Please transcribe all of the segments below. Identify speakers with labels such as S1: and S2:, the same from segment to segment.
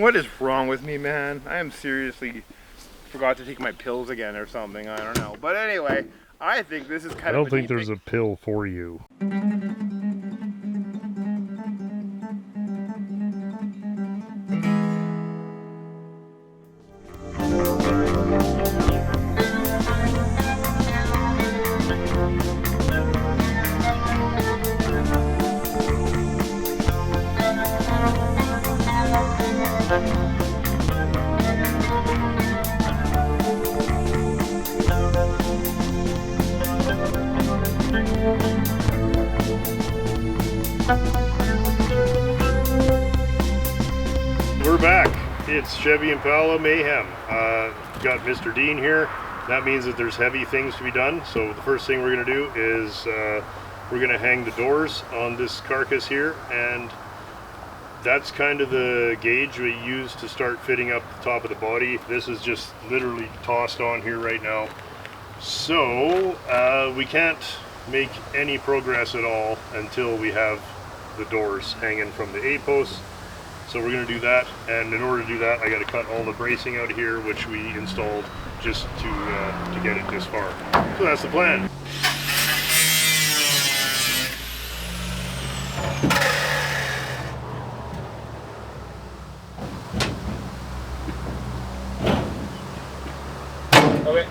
S1: What is wrong with me, man? I am seriously forgot to take my pills again or something. I don't know. But anyway, I think this is kind of
S2: I don't think there's a pill for you. We're back. It's Chevy Impala Mayhem. Got Mr. Dean here. That means that there's heavy things to be done. So the first thing we're going to do is we're going to hang the doors on this carcass here, and that's kind of the gauge we use to start fitting up the top of the body. This is just literally tossed on here right now. So we can't make any progress at all until we have the doors hanging from the A-posts. So we're going to do that, and in order to do that I got to cut all the bracing out of here, which we installed just to get it this far. So that's the plan.
S1: Okay.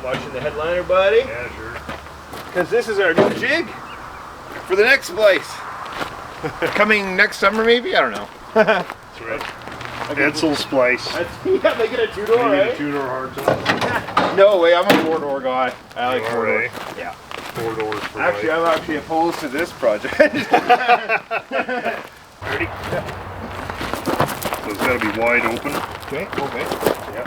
S1: Watching the headliner, buddy?
S2: Yeah, sure.
S1: Because this is our new jig for the next Splice. Coming next summer, maybe? I don't know.
S2: That's right. Edsel Splice.
S1: Yeah, they get a two-door, right?
S2: A two-door hardtop.
S1: No way, I'm a four-door guy. I like four doors.
S2: Yeah. 4 doors for
S1: Actually,
S2: life.
S1: I'm actually opposed to this project.
S2: Ready? So it's got to be wide open.
S1: Okay, okay.
S2: Yep.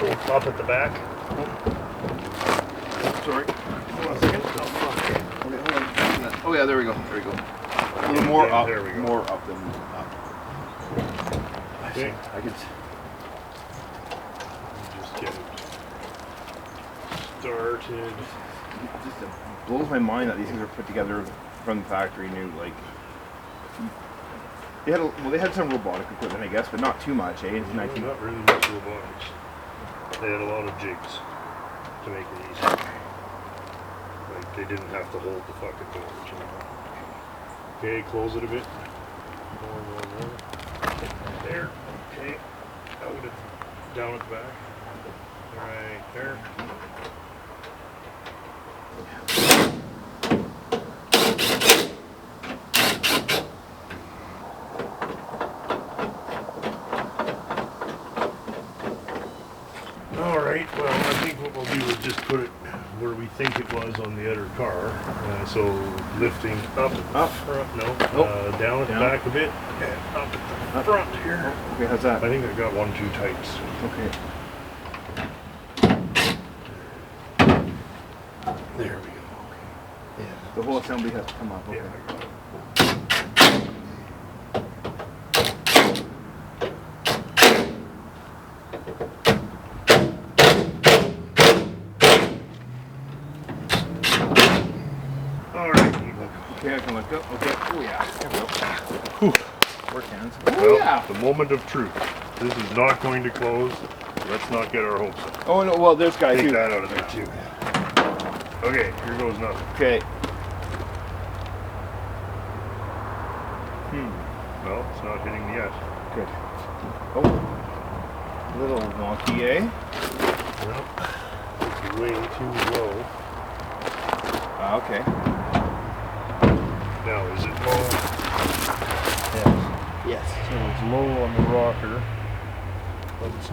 S2: Go up at the back.
S1: Sorry.
S2: Hold on a second. Oh, fuck.
S1: Okay, hold on. Oh yeah, there we go. There we go. A little more
S2: Yeah,
S1: up.
S2: there we go.
S1: More up than up.
S2: Okay.
S1: I can.
S2: Just get it started.
S1: It just blows my mind that these things are put together from the factory new. Like they had some robotic equipment, I guess, but not too much. It's
S2: Not really much robotics. They had a lot of jigs to make it easy. Like they didn't have to hold the fucking doors, you know. Okay, close it a bit. More. There. Okay. Out it. Down at the back. Right there. Alright, well I think what we'll do is just put it where we think it was on the other car. So lifting up front, down at the back a bit, and up at the front here.
S1: Oh, okay, how's that?
S2: I think I got one too tight.
S1: Okay.
S2: There we go. Okay.
S1: Yeah. The whole assembly has to come up. Okay.
S2: Yeah, I got it.
S1: Okay, I can let go. Okay. Oh yeah. There we go.
S2: Whew.
S1: Work hands.
S2: Well,
S1: Oh yeah.
S2: the moment of truth. This is not going to close. Let's not get our hopes up.
S1: Oh no. Well, there's guys
S2: Take
S1: too.
S2: that out of there too. Okay, here goes nothing.
S1: Okay.
S2: Well, it's not hitting yet.
S1: Good. Oh. A little wonky, eh?
S2: Well, it's way too low.
S1: Okay.
S2: Now, is it low?
S1: Yes.
S2: So it's low on the rocker, but it's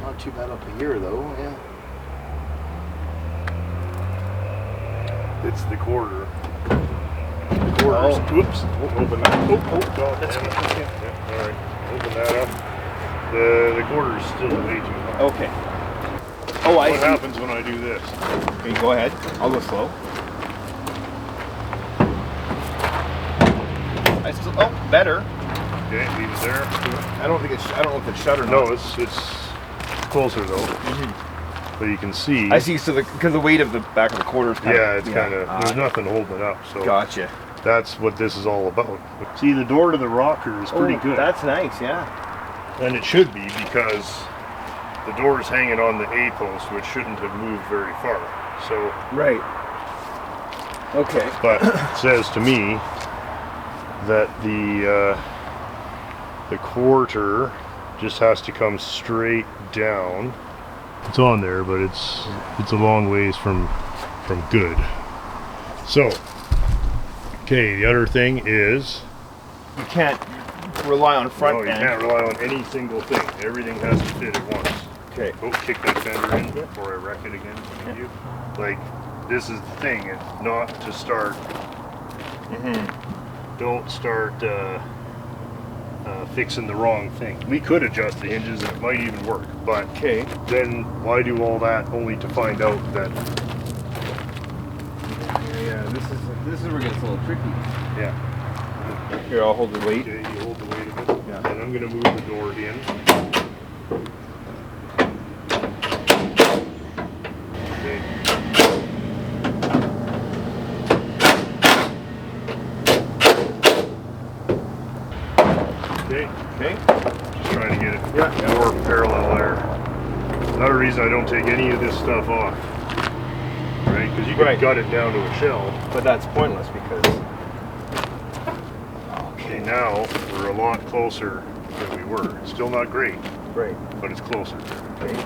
S2: not
S1: too bad up here, though. Yeah.
S2: It's the quarter. The quarters.
S1: Oh.
S2: Whoops. Open that. Oh, God. That's good. Yeah, all right. Open that up. The quarter is still way too high.
S1: Okay. Oh, I see.
S2: What happens when I do this?
S1: Okay, go ahead. I'll go slow. I still. Oh, better.
S2: Okay, leave it there.
S1: I don't think it's. I don't know if it's shut or not.
S2: No, it's closer though. but you can see.
S1: I see. So because the weight of the back of the quarters.
S2: It's kind of. There's nothing holding it up. So
S1: gotcha.
S2: That's what this is all about. See, the door to the rocker is pretty good.
S1: That's nice. Yeah.
S2: And it should be, because the door is hanging on the A post, which shouldn't have moved very far. So.
S1: Right. Okay.
S2: But it says to me that the quarter just has to come straight down. It's on there, but it's a long ways from good. So, okay, the other thing is
S1: you can't rely on front end.
S2: No, you can't rely on any single thing. Everything has to fit at once.
S1: Okay.
S2: Oh, kick that fender in before I wreck it again. Yeah. Like, this is the thing, it's not to start. Don't start fixing the wrong thing. We could adjust the hinges and it might even work, but then why do all that only to find out that?
S1: Yeah, this is where it gets a little tricky.
S2: Yeah.
S1: Here, I'll hold the weight.
S2: Okay, you hold the weight of it.
S1: Yeah.
S2: And I'm gonna move the door in. Okay.
S1: Okay.
S2: Just trying to get it more parallel there. Another reason I don't take any of this stuff off, right? Because you can gut it down to a shell.
S1: But that's pointless because.
S2: Okay, now we're a lot closer than we were. Still not great,
S1: Right.
S2: but it's closer.
S1: Okay.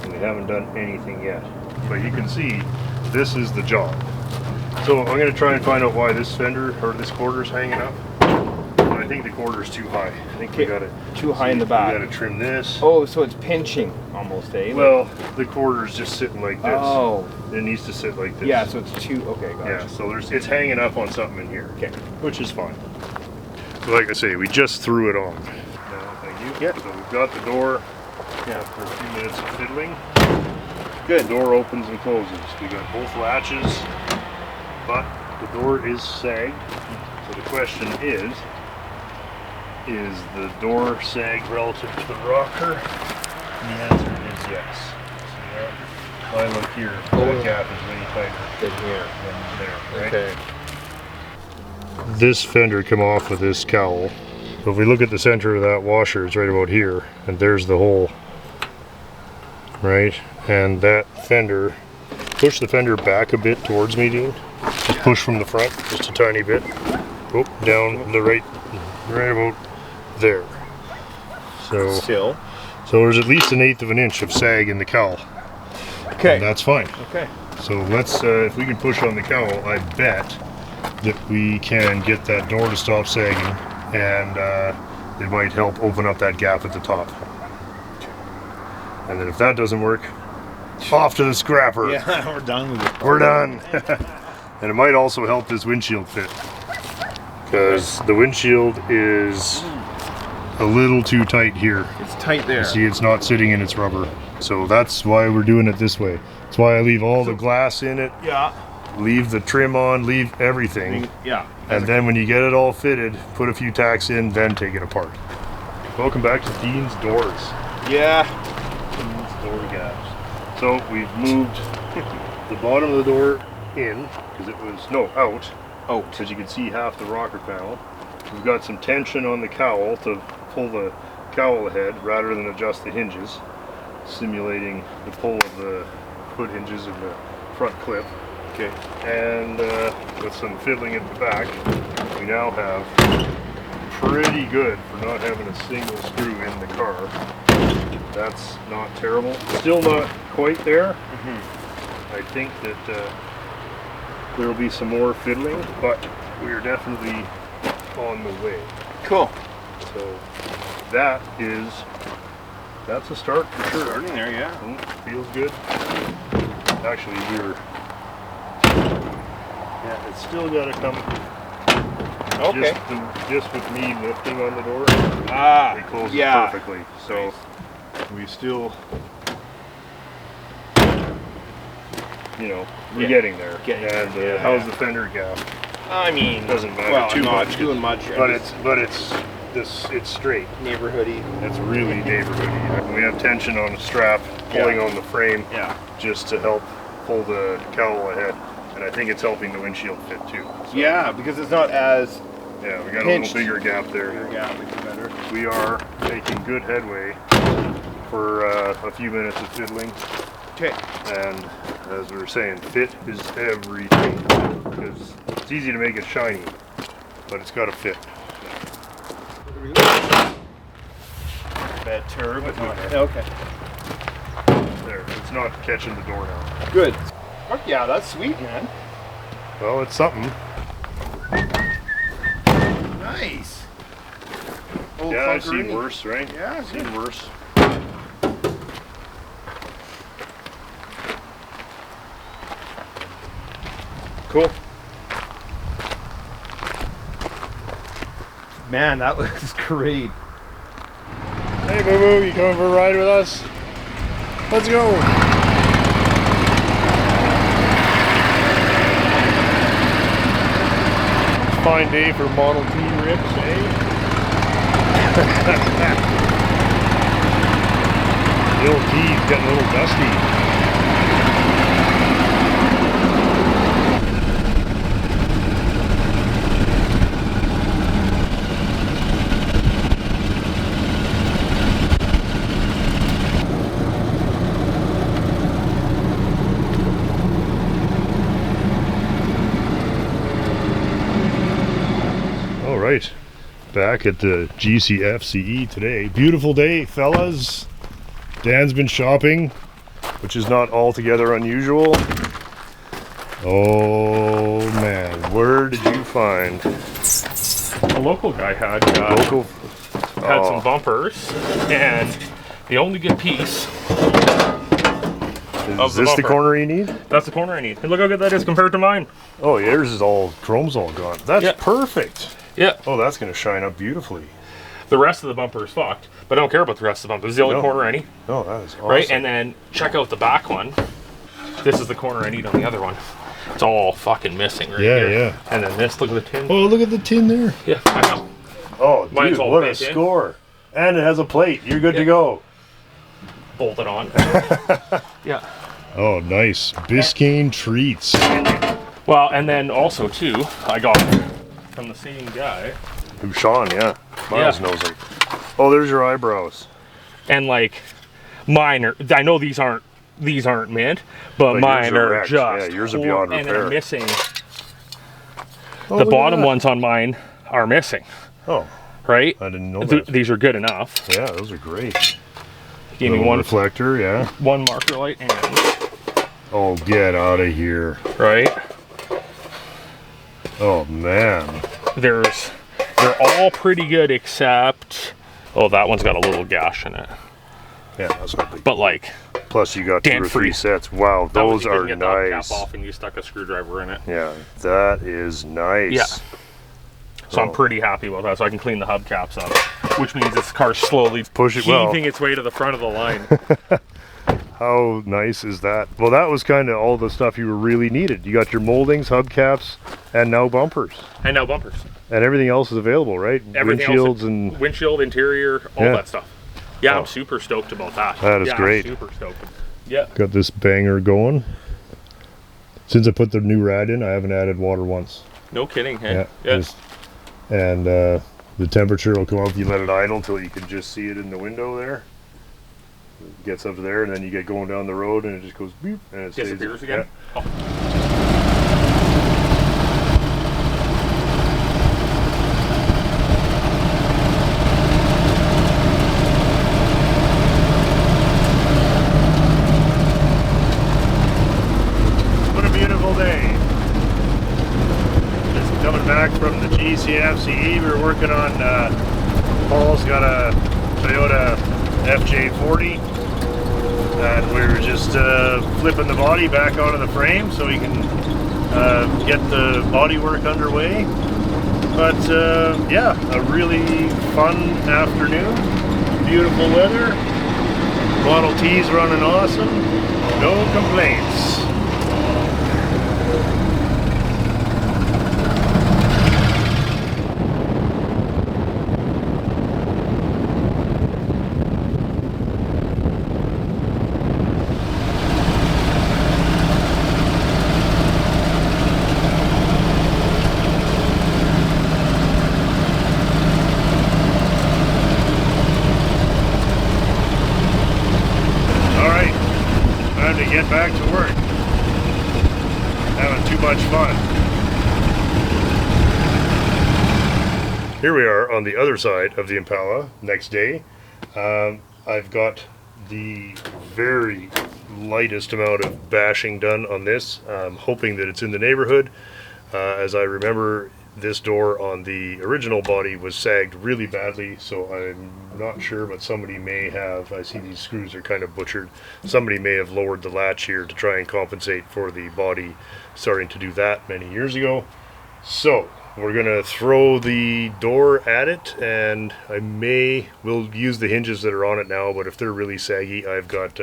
S2: And we haven't done anything yet. But you can see this is the job. So I'm going to try and find out why this fender or this quarter's hanging up. I think the quarter's too high. I think we got it
S1: too high in the back.
S2: We got to trim this.
S1: Oh, so it's pinching almost, eh?
S2: Well, the quarter's just sitting like this.
S1: Oh.
S2: It needs to sit like this.
S1: Yeah, so it's too. Okay, gotcha.
S2: Yeah, so it's hanging up on something in here.
S1: Okay.
S2: Which is fine. So like I say, we just threw it on. No, thank you.
S1: Yep.
S2: So we've got the door. After a few minutes of fiddling.
S1: Good.
S2: The door opens and closes. We got both latches, but the door is sagged. So the question is the door sagged relative to the rocker? And the answer is yes. See that? If I look here, that gap is way tighter
S1: Than here.
S2: than there, right?
S1: Okay.
S2: This fender come off with this cowl. So if we look at the center of that washer, it's right about here, and there's the hole, right? And that fender, push the fender back a bit towards me, Dean. Just push from the front, just a tiny bit. Oh, down the right about there. So there's at least 1/8 of an inch of sag in the cowl.
S1: Okay.
S2: And that's fine.
S1: Okay.
S2: So let's, if we can push on the cowl, I bet that we can get that door to stop sagging, and it might help open up that gap at the top. And then if that doesn't work, off to the scrapper.
S1: Yeah, we're done with it.
S2: We're done. And it might also help this windshield fit, because the windshield is a little too tight here.
S1: It's tight there.
S2: You see, it's not sitting in its rubber. So that's why we're doing it this way. That's why I leave all the glass in it.
S1: Yeah.
S2: Leave the trim on, leave everything.
S1: Yeah.
S2: And then when you get it all fitted, put a few tacks in, then take it apart. Welcome back to Dean's Doors.
S1: Yeah.
S2: Dean's Door Gaps. So we've moved the bottom of the door in, because it was, out.
S1: Out.
S2: Because you can see half the rocker panel. We've got some tension on the cowl to pull the cowl ahead rather than adjust the hinges, simulating the pull of the foot hinges of the front clip.
S1: Okay.
S2: And with some fiddling at the back, we now have pretty good for not having a single screw in the car. That's not terrible. Still not quite there. I think that there will be some more fiddling, but we are definitely on the way.
S1: Cool.
S2: So that's a start for sure.
S1: Starting there, yeah.
S2: Feels good. Actually, it's still got to come.
S1: Okay.
S2: Just with me lifting on the door, it closes perfectly. So we still, we're getting there. And how's the fender gap?
S1: I mean,
S2: doesn't matter too much.
S1: Doing much.
S2: But it's straight.
S1: Neighborhoody.
S2: It's really neighborhoody. We have tension on the strap pulling on the frame
S1: Yeah.
S2: just to help pull the cowl ahead. And I think it's helping the windshield fit too. So,
S1: Yeah, because it's not as
S2: yeah, we got
S1: pinched.
S2: a little bigger gap there.
S1: Yeah, which is better.
S2: We are making good headway for a few minutes of fiddling.
S1: Okay.
S2: And as we were saying, fit is everything. Because it's easy to make it shiny, but it's got to fit.
S1: Bad turn, but not. Okay.
S2: There, it's not catching the door now.
S1: Good. Fuck yeah, that's sweet, man.
S2: Well, it's something.
S1: Nice. Old
S2: Yeah, I've seen
S1: Funkerini.
S2: worse, right?
S1: Yeah,
S2: I've seen worse. Cool.
S1: Man, that looks great.
S2: Hey, Boo Boo, you coming for a ride with us? Let's go. Fine day for Model T rips, eh? The old T's getting a little dusty. All right, back at the GCFCE today. Beautiful day, fellas. Dan's been shopping, which is not altogether unusual. Oh man, where did you find?
S3: A local guy had
S2: Local?
S3: some bumpers, and the only good piece
S2: Is
S3: the
S2: this the
S3: bumper.
S2: corner you need?
S3: that's the corner I need. And look how good that is compared to mine.
S2: Oh, yours is all, chrome's all gone. That's
S3: Yeah.
S2: perfect.
S3: Yeah,
S2: Oh, that's gonna shine up beautifully.
S3: the rest of the bumper is fucked, but I don't care about the rest of the bumper. This is the only
S2: No.
S3: corner I need,
S2: Oh, that is awesome.
S3: right? And then check out the back one. This is the corner I need on the other one. It's all fucking missing right
S2: Yeah,
S3: here.
S2: yeah.
S3: And then this, look at the tin.
S2: Oh, look at the tin there.
S3: Yeah, I know.
S2: Oh,
S3: Mine's
S2: dude,
S3: all
S2: what a
S3: bent in.
S2: score. And it has a plate. You're good to
S3: Yeah.
S2: go.
S3: Bolt it on. Yeah.
S2: Oh, nice. Biscayne treats.
S3: Well, and then also too, I got from the same guy.
S2: Who, Sean, yeah. Myles
S3: Yeah.
S2: knows him. Oh, there's your eyebrows.
S3: And like mine are, I know these aren't mint, but
S2: Like,
S3: mine
S2: yours are
S3: are
S2: wrecked.
S3: just
S2: Yeah, yours are beyond
S3: and
S2: repair.
S3: I'm missing
S2: Oh,
S3: the
S2: look at
S3: bottom
S2: that.
S3: ones on mine are missing,
S2: Oh,
S3: right?
S2: I didn't know that.
S3: These are good enough.
S2: Yeah, those are great.
S3: Give me
S2: Little
S3: one
S2: reflector, yeah.
S3: marker light and
S2: Oh, get out of here.
S3: right.
S2: Oh, man.
S3: They're all pretty good except that one's got a little gash in it.
S2: Yeah, that's not big.
S3: But like
S2: Plus, you got 2 or
S3: dent
S2: 3
S3: free.
S2: sets. Wow,
S3: that was
S2: those
S3: you
S2: are
S3: couldn't get the
S2: nice.
S3: cap off and you stuck a screwdriver in it.
S2: Yeah, that is nice.
S3: Yeah. So
S2: Oh.
S3: I'm pretty happy about that. So I can clean the hubcaps up, which means this car's slowly
S2: Push it
S3: heaving
S2: well.
S3: its way to the front of the line.
S2: How nice is that? Well, that was kind of all the stuff you really needed. You got your moldings, hubcaps, and now bumpers.
S3: And now bumpers.
S2: And everything else is available, right?
S3: Everything
S2: Windshields
S3: else,
S2: and
S3: windshield, interior, all
S2: Yeah.
S3: that stuff. Yeah,
S2: Oh.
S3: I'm super stoked about that.
S2: That is
S3: yeah,
S2: great.
S3: I'm super stoked. Yeah.
S2: got this banger going. Since I put the new rad in, I haven't added water once.
S3: No kidding. Hey.
S2: Yeah.
S3: Yeah.
S2: And the temperature will come up if you let it idle until you can just see it in the window there. It gets up there, and then you get going down the road, and it just goes beep, and it stays.
S3: Disappears again.
S2: Yeah.
S3: Oh.
S2: What a beautiful day. Just coming back from the GCFCE. We were working on, Paul's got a Toyota FJ40. And we were just flipping the body back onto the frame so we can get the body work underway. But yeah, a really fun afternoon. Beautiful weather. Model T's running awesome. No complaints. to get back to work. Having too much fun. Here we are on the other side of the Impala, next day. I've got the very lightest amount of bashing done on this. I'm hoping that it's in the neighborhood. As I remember, this door on the original body was sagged really badly, so I'm not sure, but somebody may have, I see these screws are kind of butchered, somebody may have lowered the latch here to try and compensate for the body starting to do that many years ago. So we're gonna throw the door at it, and we'll use the hinges that are on it now, but if they're really saggy, I've got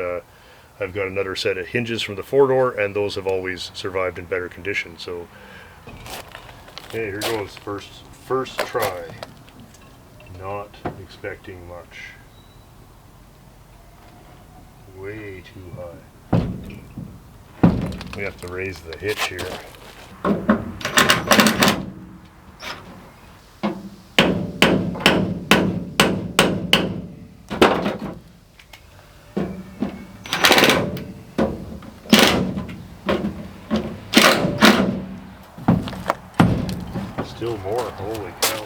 S2: another set of hinges from the 4-door, and those have always survived in better condition. So okay, here goes, first try. Not expecting much. Way too high. We have to raise the hitch here. Still more, holy cow.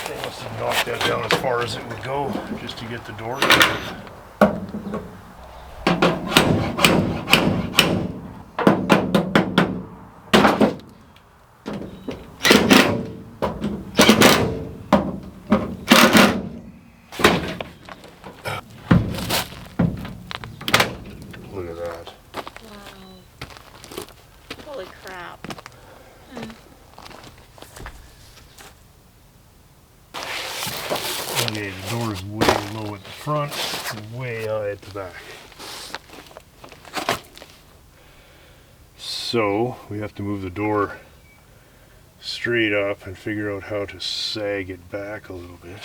S2: They must have knocked that down as far as it would go just to get the door open. Look at that.
S4: Wow. Holy crap.
S2: Okay, the door is way low at the front and way high at the back. So we have to move the door straight up and figure out how to sag it back a little bit.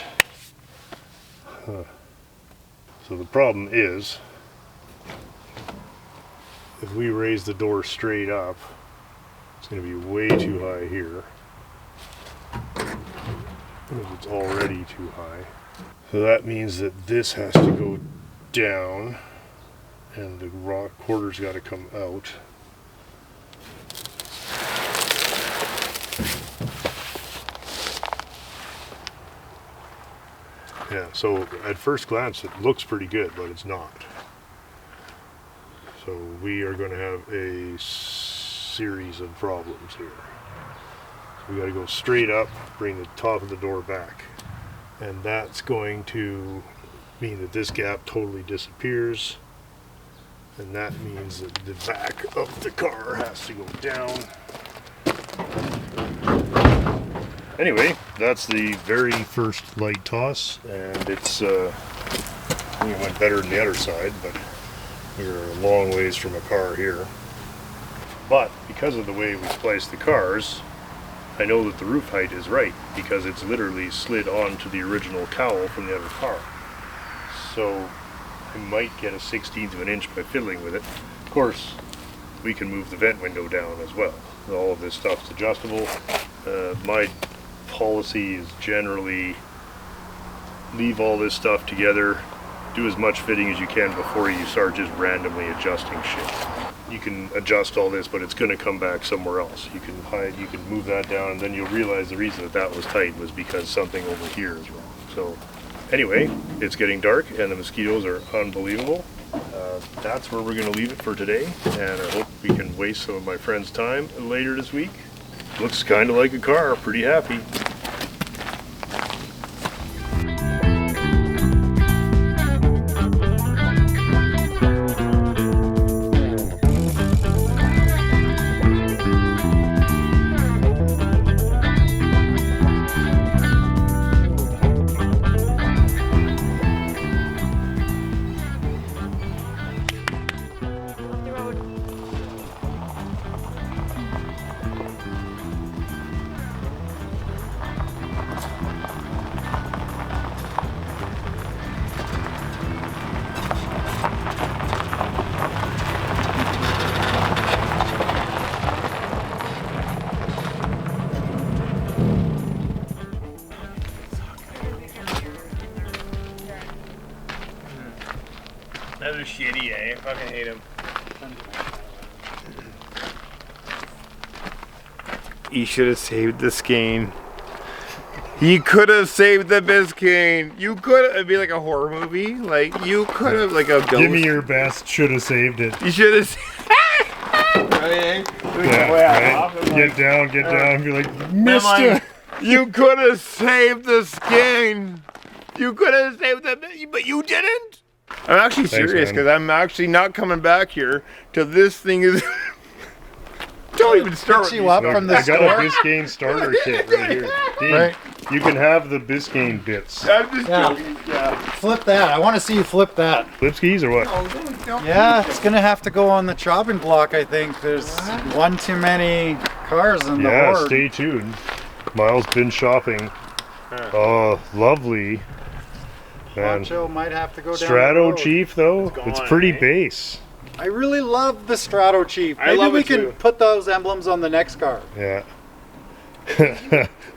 S2: So the problem is, if we raise the door straight up, it's going to be way too high here. It's already too high. So that means that this has to go down and the rock quarter's got to come out. Yeah, so at first glance it looks pretty good, but it's not. So we are going to have a series of problems here. We got to go straight up, bring the top of the door back, and that's going to mean that this gap totally disappears, and that means that the back of the car has to go down. Anyway, that's the very first light toss, and it's I think it went better than the other side, but we're a long ways from a car here. But because of the way we spliced the cars, I know that the roof height is right, because it's literally slid onto the original cowl from the other car. So I might get a 1/16 of an inch by fiddling with it. Of course, we can move the vent window down as well. All of this stuff's adjustable. My policy is generally leave all this stuff together, do as much fitting as you can before you start just randomly adjusting shit. You can adjust all this, but it's going to come back somewhere else. You can hide, you can move that down, and then you'll realize the reason that that was tight was because something over here is wrong. So anyway, it's getting dark and the mosquitoes are unbelievable. That's where we're going to leave it for today, and I hope we can waste some of my friends' time later this week. Looks kind of like a car, pretty happy.
S4: The road.
S1: That was shitty, eh? I fucking hate him. He should have saved the Biscayne. He could have saved the Biscayne. You could have. It'd be like a horror movie. Like, you could have, like a ghost.
S2: Give me your best. Should have saved it.
S1: You should have.
S2: Yeah, right? Get down. Be like, Mister.
S1: You could have saved the Biscayne. You could have saved the, but you didn't. I'm actually serious because I'm actually not coming back here till this thing is. Don't even start.
S5: You up from the
S2: I got
S5: store?
S2: a Biscayne starter kit right here. Dean,
S5: Right.
S2: you can have the Biscayne bits.
S1: I'm just
S5: Yeah.
S1: joking. Yeah.
S5: Flip that. I want to see you flip that.
S2: Flipskis or what?
S1: Oh, don't
S5: Yeah, it's gonna have to go on the chopping block. I think there's one too many cars in the
S2: Yeah,
S5: horde.
S2: stay tuned. Miles been shopping. Oh, lovely. Man.
S5: Poncho might have to go down the
S2: Strato
S5: road.
S2: Chief though,
S1: It's
S2: it's
S1: gone,
S2: pretty
S1: eh?
S2: base.
S5: I really love the Strato Chief.
S1: I
S5: Maybe
S1: love
S5: we
S1: it
S5: can
S1: too.
S5: put those emblems on the next car.
S2: Yeah.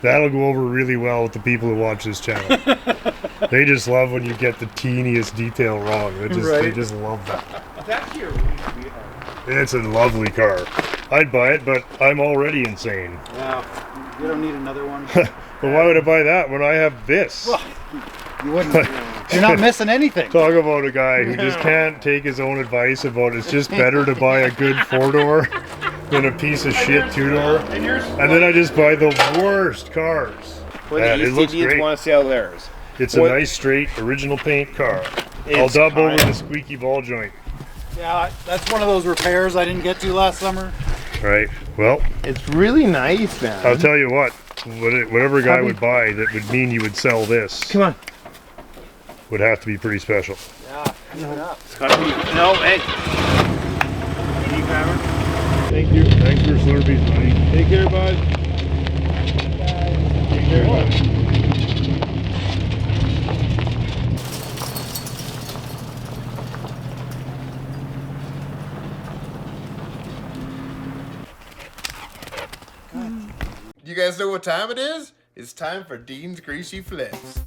S2: That'll go over really well with the people who watch this channel. They just love when you get the teeniest detail wrong. They
S5: Right.
S2: just love that.
S1: It's actually a really sweetheart.
S2: It's a lovely car. I'd buy it, but I'm already insane.
S5: Yeah, you don't need another one.
S2: But why would I buy that when I have this?
S5: Well, you wouldn't. You're not missing anything.
S2: Talk about a guy who just can't take his own advice about it's just better to buy a good 4-door than a piece of shit 2-door. And then I just buy the worst cars.
S1: When
S2: Man,
S1: the
S2: it looks
S1: ECDs
S2: great.
S1: want to sell theirs.
S2: It's a
S1: What-
S2: nice, straight, original paint car. I'll
S1: It's
S2: dub over
S1: kind-
S2: the squeaky ball joint.
S5: Yeah, that's one of those repairs I didn't get to last summer.
S2: Right. Well,
S1: It's really nice, man.
S2: I'll tell you what. Whatever guy would buy that would mean you would sell this
S1: Come on.
S2: would have to be pretty special.
S1: It's gotta be. No, hey. Any driver?
S2: Thank you. Thanks for Slurpees, buddy.
S1: Take care, bud.
S2: Take care, bud.
S6: You guys know what time it is? It's time for Dean's Greasy Flips.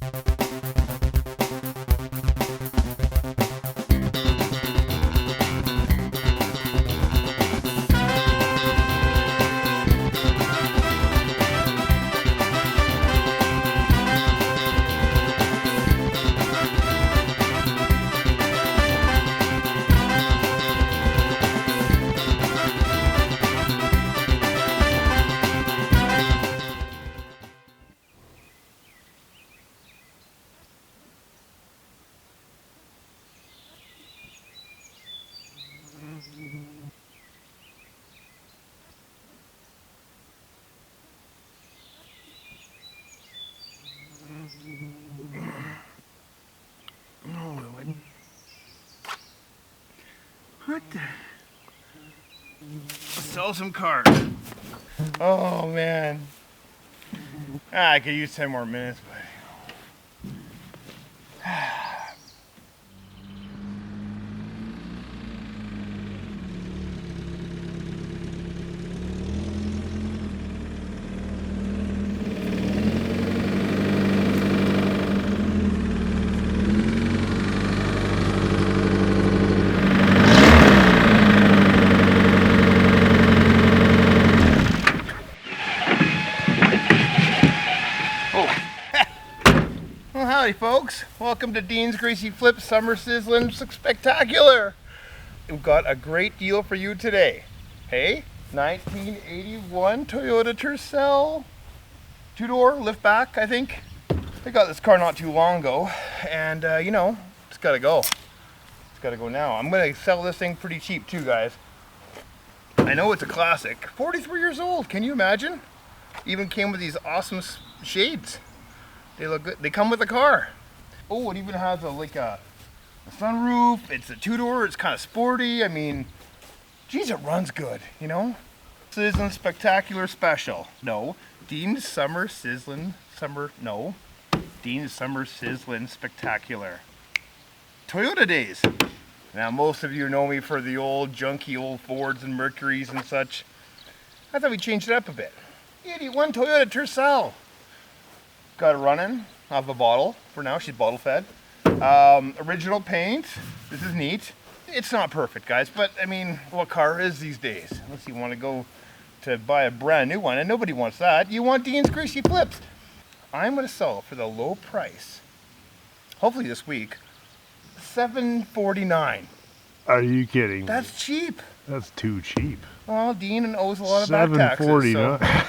S1: What the? Sell some cars. Oh, man. I could use 10 more minutes, but. Well, howdy, folks. Welcome to Dean's Greasy Flip Summer Sizzling Spectacular. We've got a great deal for you today. Hey, 1981 Toyota Tercel, 2-door, lift back, I think. I got this car not too long ago, and you know, it's gotta go. It's gotta go now. I'm gonna sell this thing pretty cheap too, guys. I know it's a classic. 43 years old, can you imagine? Even came with these awesome shades. They look good. They come with the car. Oh, it even has a sunroof. It's a 2-door. It's kind of sporty. I mean, geez, it runs good, you know? Sizzling Spectacular Special. No. Dean's Summer Sizzling No. Dean's Summer Sizzling Spectacular. Toyota days. Now, most of you know me for the old junky old Fords and Mercuries and such. I thought we changed it up a bit. 81 Toyota Tercel. Got it running off a bottle for now. She's bottle fed. Original paint. This is neat. It's not perfect, guys, but I mean, what car is these days? Unless you want to go to buy a brand new one, and nobody wants that. You want Dean's Greasy Flips. I'm going to sell for the low price, hopefully this week, $749.
S2: Are you kidding?
S1: That's cheap.
S2: That's too cheap.
S1: Well, Dean owes a lot of back taxes. $749.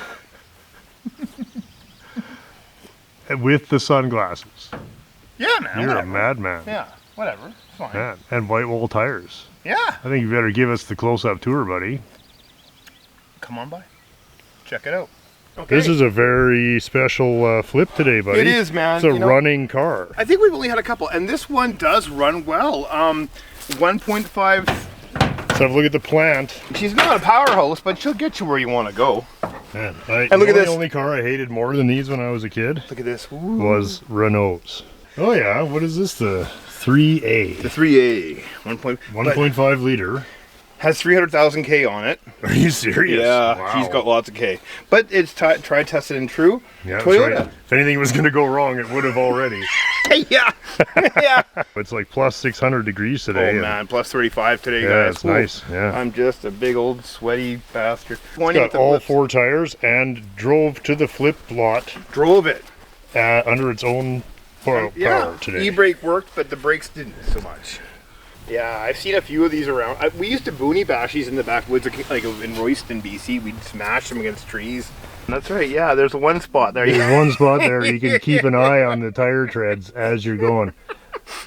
S2: So. With the sunglasses.
S1: Yeah, man.
S2: You're
S1: whatever.
S2: a madman.
S1: Yeah, whatever. It's fine.
S2: Man. And white wall tires.
S1: Yeah.
S2: I think you better give us the close-up tour, buddy.
S1: Come on by. Check it out. Okay.
S2: This is a very special flip today, buddy.
S1: It is, man.
S2: It's a running car.
S1: I think we've only had a couple, and this one does run well. 1.5.
S2: Let's have a look at the plant.
S1: She's not a powerhouse, but she'll get you where you want to go.
S2: Man,
S1: And look at this.
S2: The only car I hated more than these when I was a kid
S1: Look at this. Ooh.
S2: was Renault's. Oh yeah, what is this? The 3A.
S1: The 3A.
S2: 1.5 liter.
S1: Has 300,000 K on it.
S2: Are you serious?
S1: Yeah,
S2: Wow.
S1: she's got lots of K. But it's tried, tested, and true.
S2: Yeah, that's
S1: Toyota.
S2: right. If anything was going to go wrong, it would have already.
S1: Yeah. Yeah.
S2: It's like plus 600 degrees today.
S1: Oh
S2: and
S1: man, plus 35 today,
S2: Yeah,
S1: guys.
S2: it's nice. Yeah.
S1: I'm just a big old sweaty bastard.
S2: It's got all 4 tires and drove to the flip lot
S1: Drove it.
S2: under its own power today.
S1: E-brake worked, but the brakes didn't so much. Yeah, I've seen a few of these around. We used to boonie bash these in the backwoods, like in Royston, BC. We'd smash them against trees. That's right. Yeah, there's one spot there.
S2: There's one spot there you can keep an eye on the tire treads as you're going.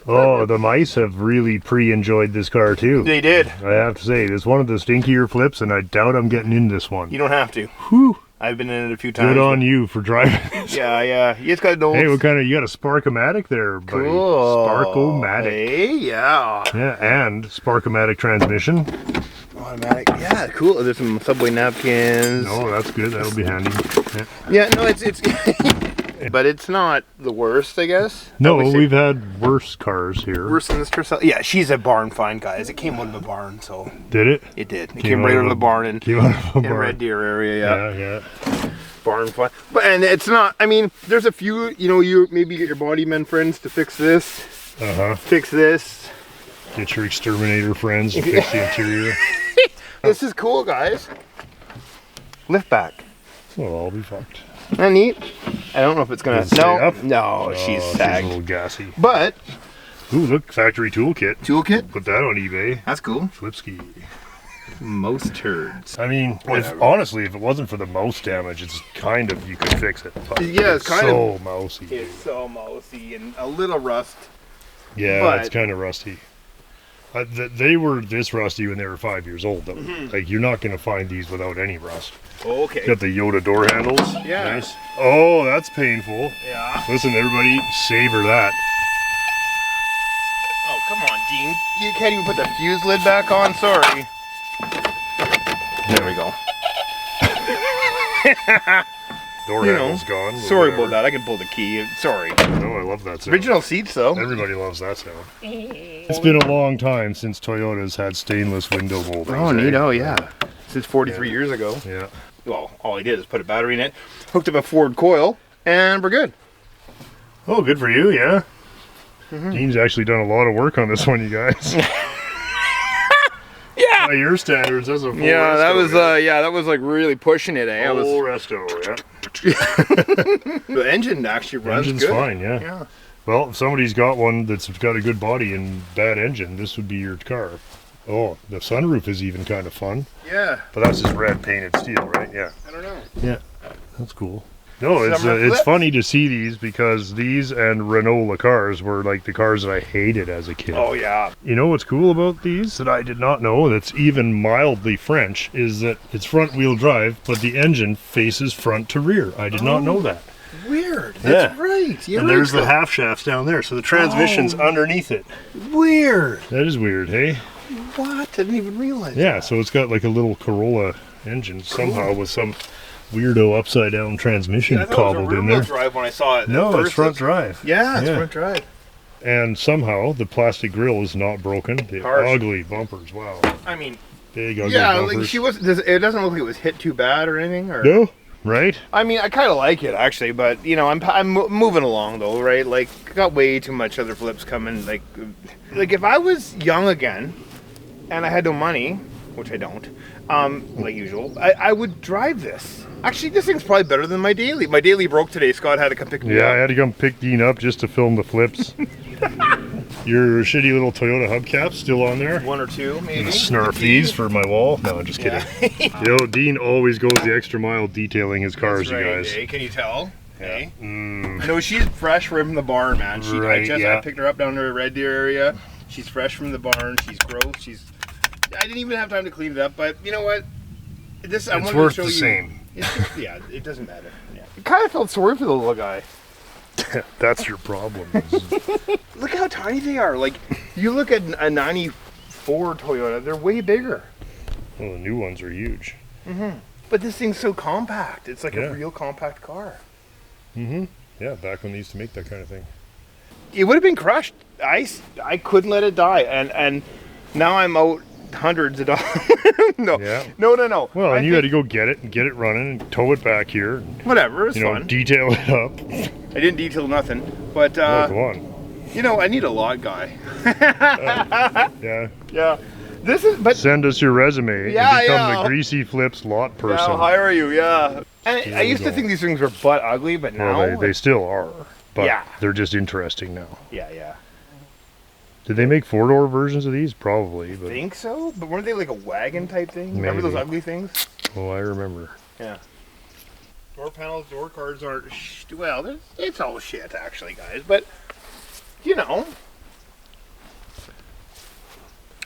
S2: Oh, the mice have really pre-enjoyed this car too.
S1: They did.
S2: I have to say, it's one of the stinkier flips, and I doubt I'm getting in this one.
S1: You don't have to.
S2: Whew.
S1: I've been in it a few times.
S2: Good on you for driving this.
S1: Yeah, yeah. You just got no.
S2: Hey, what kind of, you got a Spark-O-Matic there, buddy.
S1: Cool.
S2: Spark-O-Matic.
S1: Hey, yeah.
S2: Yeah, and Spark-O-Matic transmission.
S1: Automatic. Yeah, cool. There's some Subway napkins.
S2: Oh, that's good. That'll be handy. Yeah.
S1: Yeah, no, it's but it's not the worst, I guess.
S2: No,
S1: I would say
S2: we've had worse cars here.
S1: worse than this Tercel. Yeah, she's a barn find, guys. It came out of a barn, so
S2: Did it?
S1: it did. It came right out of the barn in
S2: Came out of a barn.
S1: Red Deer area. Yeah.
S2: Yeah.
S1: Barn find. But and it's not. I mean, there's a few. You know, you maybe get your body men friends to fix this. Fix this.
S2: Get your exterminator friends to fix the interior.
S1: This is cool, guys. Lift back.
S2: Well, I'll be fucked.
S1: Isn't that neat? I don't know if it's gonna.
S2: Does it stay up?
S1: No, she's
S2: She's a
S1: sagged.
S2: little gassy.
S1: But
S2: Ooh, look, factory toolkit.
S1: toolkit.
S2: Put that on eBay.
S1: That's cool.
S2: Flipski.
S1: Most turds.
S2: I mean, honestly, if it wasn't for the mouse damage, it's kind of, you could fix it. But
S1: Yeah, it's kind
S2: so mousy.
S1: It's so mousy and a little rust.
S2: Yeah,
S1: but-
S2: it's kind of rusty. They were this rusty when they were 5 years old, though. Like, you're not going to find these without any rust.
S1: Okay.
S2: Got the Yoda door handles.
S1: Yeah.
S2: Nice. Oh, that's painful.
S1: Yeah.
S2: Listen, everybody, savor that.
S1: Oh, come on, Dean. You can't even put the fuse lid back on. Sorry. There we go.
S2: Door handle's gone. but
S1: Sorry
S2: whatever.
S1: about that. I can pull the key. Sorry.
S2: No, I love that sound.
S1: Original seats, though.
S2: Everybody loves that sound. It's been a long time since Toyota's had stainless window moldings.
S1: Oh,
S2: eh?
S1: neat. Oh, yeah. Since 43 years ago.
S2: Yeah.
S1: Well, all I did is put a battery in it, hooked up a Ford coil, and we're good.
S2: Oh, good for you, yeah. Dean's actually done a lot of work on this one, you guys.
S1: Yeah.
S2: By your standards, that's a full
S1: Yeah, that
S2: resto,
S1: was that was like really pushing it, eh?
S2: full resto, yeah.
S1: The engine actually runs
S2: Engine's
S1: good.
S2: fine, yeah.
S1: Yeah.
S2: Well, if somebody's got one that's got a good body and bad engine, this would be your car. Oh, the sunroof is even kind of fun.
S1: Yeah.
S2: But that's just red painted steel, right? Yeah.
S1: I don't know.
S2: Yeah. That's cool. No, it's
S1: Summer
S2: it's
S1: flip.
S2: funny to see these because these and Renault cars were like the cars that I hated as a kid.
S1: Oh yeah.
S2: You know what's cool about these that I did not know that's even mildly French is that it's front wheel drive, but the engine faces front to rear. I did not know that.
S1: Weird. That's right. You're
S2: And
S1: right.
S2: there's the half shafts down there, so the transmission's underneath it.
S1: Weird.
S2: That is weird, hey?
S1: What? I didn't even realize.
S2: Yeah, so it's got like a little Corolla engine somehow with some weirdo upside down transmission cobbled in there.
S1: Drive when I saw it.
S2: No,
S1: At
S2: it's
S1: first
S2: front drive.
S1: Yeah, it's
S2: Yeah.
S1: front drive.
S2: And somehow the plastic grille is not broken. The
S1: Harsh.
S2: ugly bumpers, wow.
S1: I mean,
S2: Big ugly
S1: yeah,
S2: bumpers.
S1: like she was. It doesn't look like it was hit too bad or anything. Or
S2: No, right?
S1: I mean, I kind of like it actually, but you know, I'm moving along though, right? Like, got way too much other flips coming. Like if I was young again, and I had no money, which I don't, like usual, I would drive this. Actually, this thing's probably better than my daily. My daily broke today. Scott had to come pick me up.
S2: Yeah, I had to come pick Dean up just to film the flips. Your shitty little Toyota hubcap's still on there.
S1: One or two, maybe.
S2: Snarf these for my wall. No, I'm just kidding.
S1: Yeah.
S2: You know, Dean always goes the extra mile detailing his cars,
S1: That's right,
S2: you guys.
S1: eh? Can you tell? Hey.
S2: Mm.
S1: No, she's fresh from the barn, man.
S2: Right,
S1: I picked her up down in the Red Deer area. She's fresh from the barn. She's gross. I didn't even have time to clean it up, but you know what?
S2: It's worth the same.
S1: Yeah, it doesn't matter. Yeah. I kind of felt sorry for the little guy.
S2: That's your problem.
S1: Look how tiny they are. Like, you look at a 94 Toyota, they're way bigger.
S2: Well, the new ones are huge.
S1: Mm-hmm. But this thing's so compact. It's like
S2: Yeah.
S1: a real compact car.
S2: Mm-hmm. Yeah, back when they used to make that kind of thing.
S1: It would have been crushed. I couldn't let it die. And now I'm out hundreds of dollars. No.
S2: Yeah.
S1: No.
S2: Well,
S1: I
S2: and you
S1: think-
S2: had to go get it and get it running and tow it back here. And,
S1: Whatever, it's
S2: you know,
S1: fun.
S2: detail it up.
S1: I didn't detail nothing. But,
S2: Oh, go on.
S1: you know, I need a lot guy.
S2: Yeah.
S1: Yeah. This is, but
S2: Send us your resume
S1: Yeah,
S2: and become
S1: yeah.
S2: the Greasy Flips lot
S1: yeah,
S2: person.
S1: I'll hire you, yeah. And
S2: Here
S1: I
S2: we
S1: used to
S2: go.
S1: think these things were butt ugly, but now,
S2: Well, they still are. But
S1: Yeah.
S2: they're just interesting now.
S1: yeah.
S2: Did they make four-door versions of these? Probably. But
S1: Think so? But weren't they like a wagon type thing? Remember those
S2: Maybe.
S1: ugly things?
S2: oh, I remember.
S1: Yeah. Door panels, door cards aren't, well, it's all shit actually, guys, but, you know.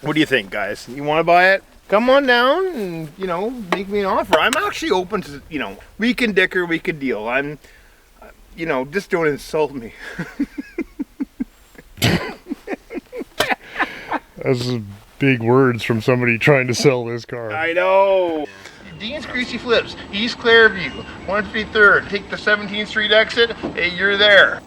S1: What do you think, guys? You want to buy it? Come on down and, you know, make me an offer. I'm actually open to, you know, we can dicker, we can deal. I'm, you know, just don't insult me.
S2: That's big words from somebody trying to sell this car.
S1: I know. Dean's Greasy Flips, East Clairview, 153rd. Take the 17th Street exit. Hey, you're there.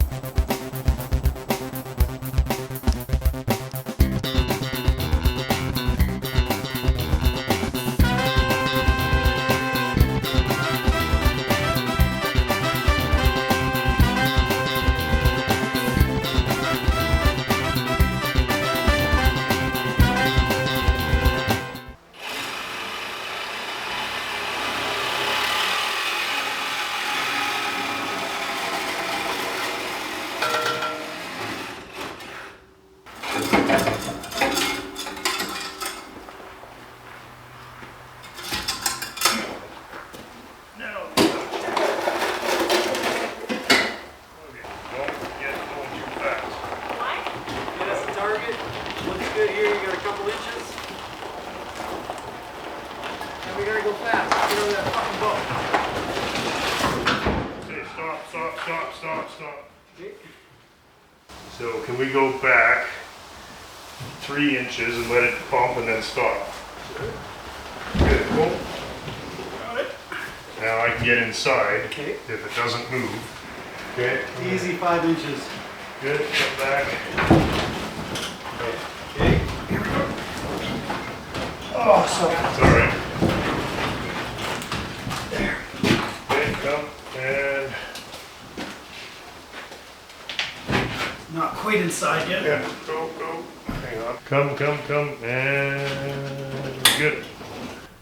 S5: That's the target. Looks good here. You got a couple inches. And we gotta go fast. Get over that fucking boat.
S2: Okay, stop. So can we go back 3 inches and let it pump and then stop? Good, cool.
S1: Got it.
S2: Now I can get inside
S1: Okay.
S2: if it doesn't move. Okay,
S5: Easy 5 inches.
S2: good, come back.
S1: Okay. Here we go. Oh, so.
S2: It's all right. There. Okay, come and
S5: Not quite inside yet.
S2: yeah, go. Hang on. Come, and good.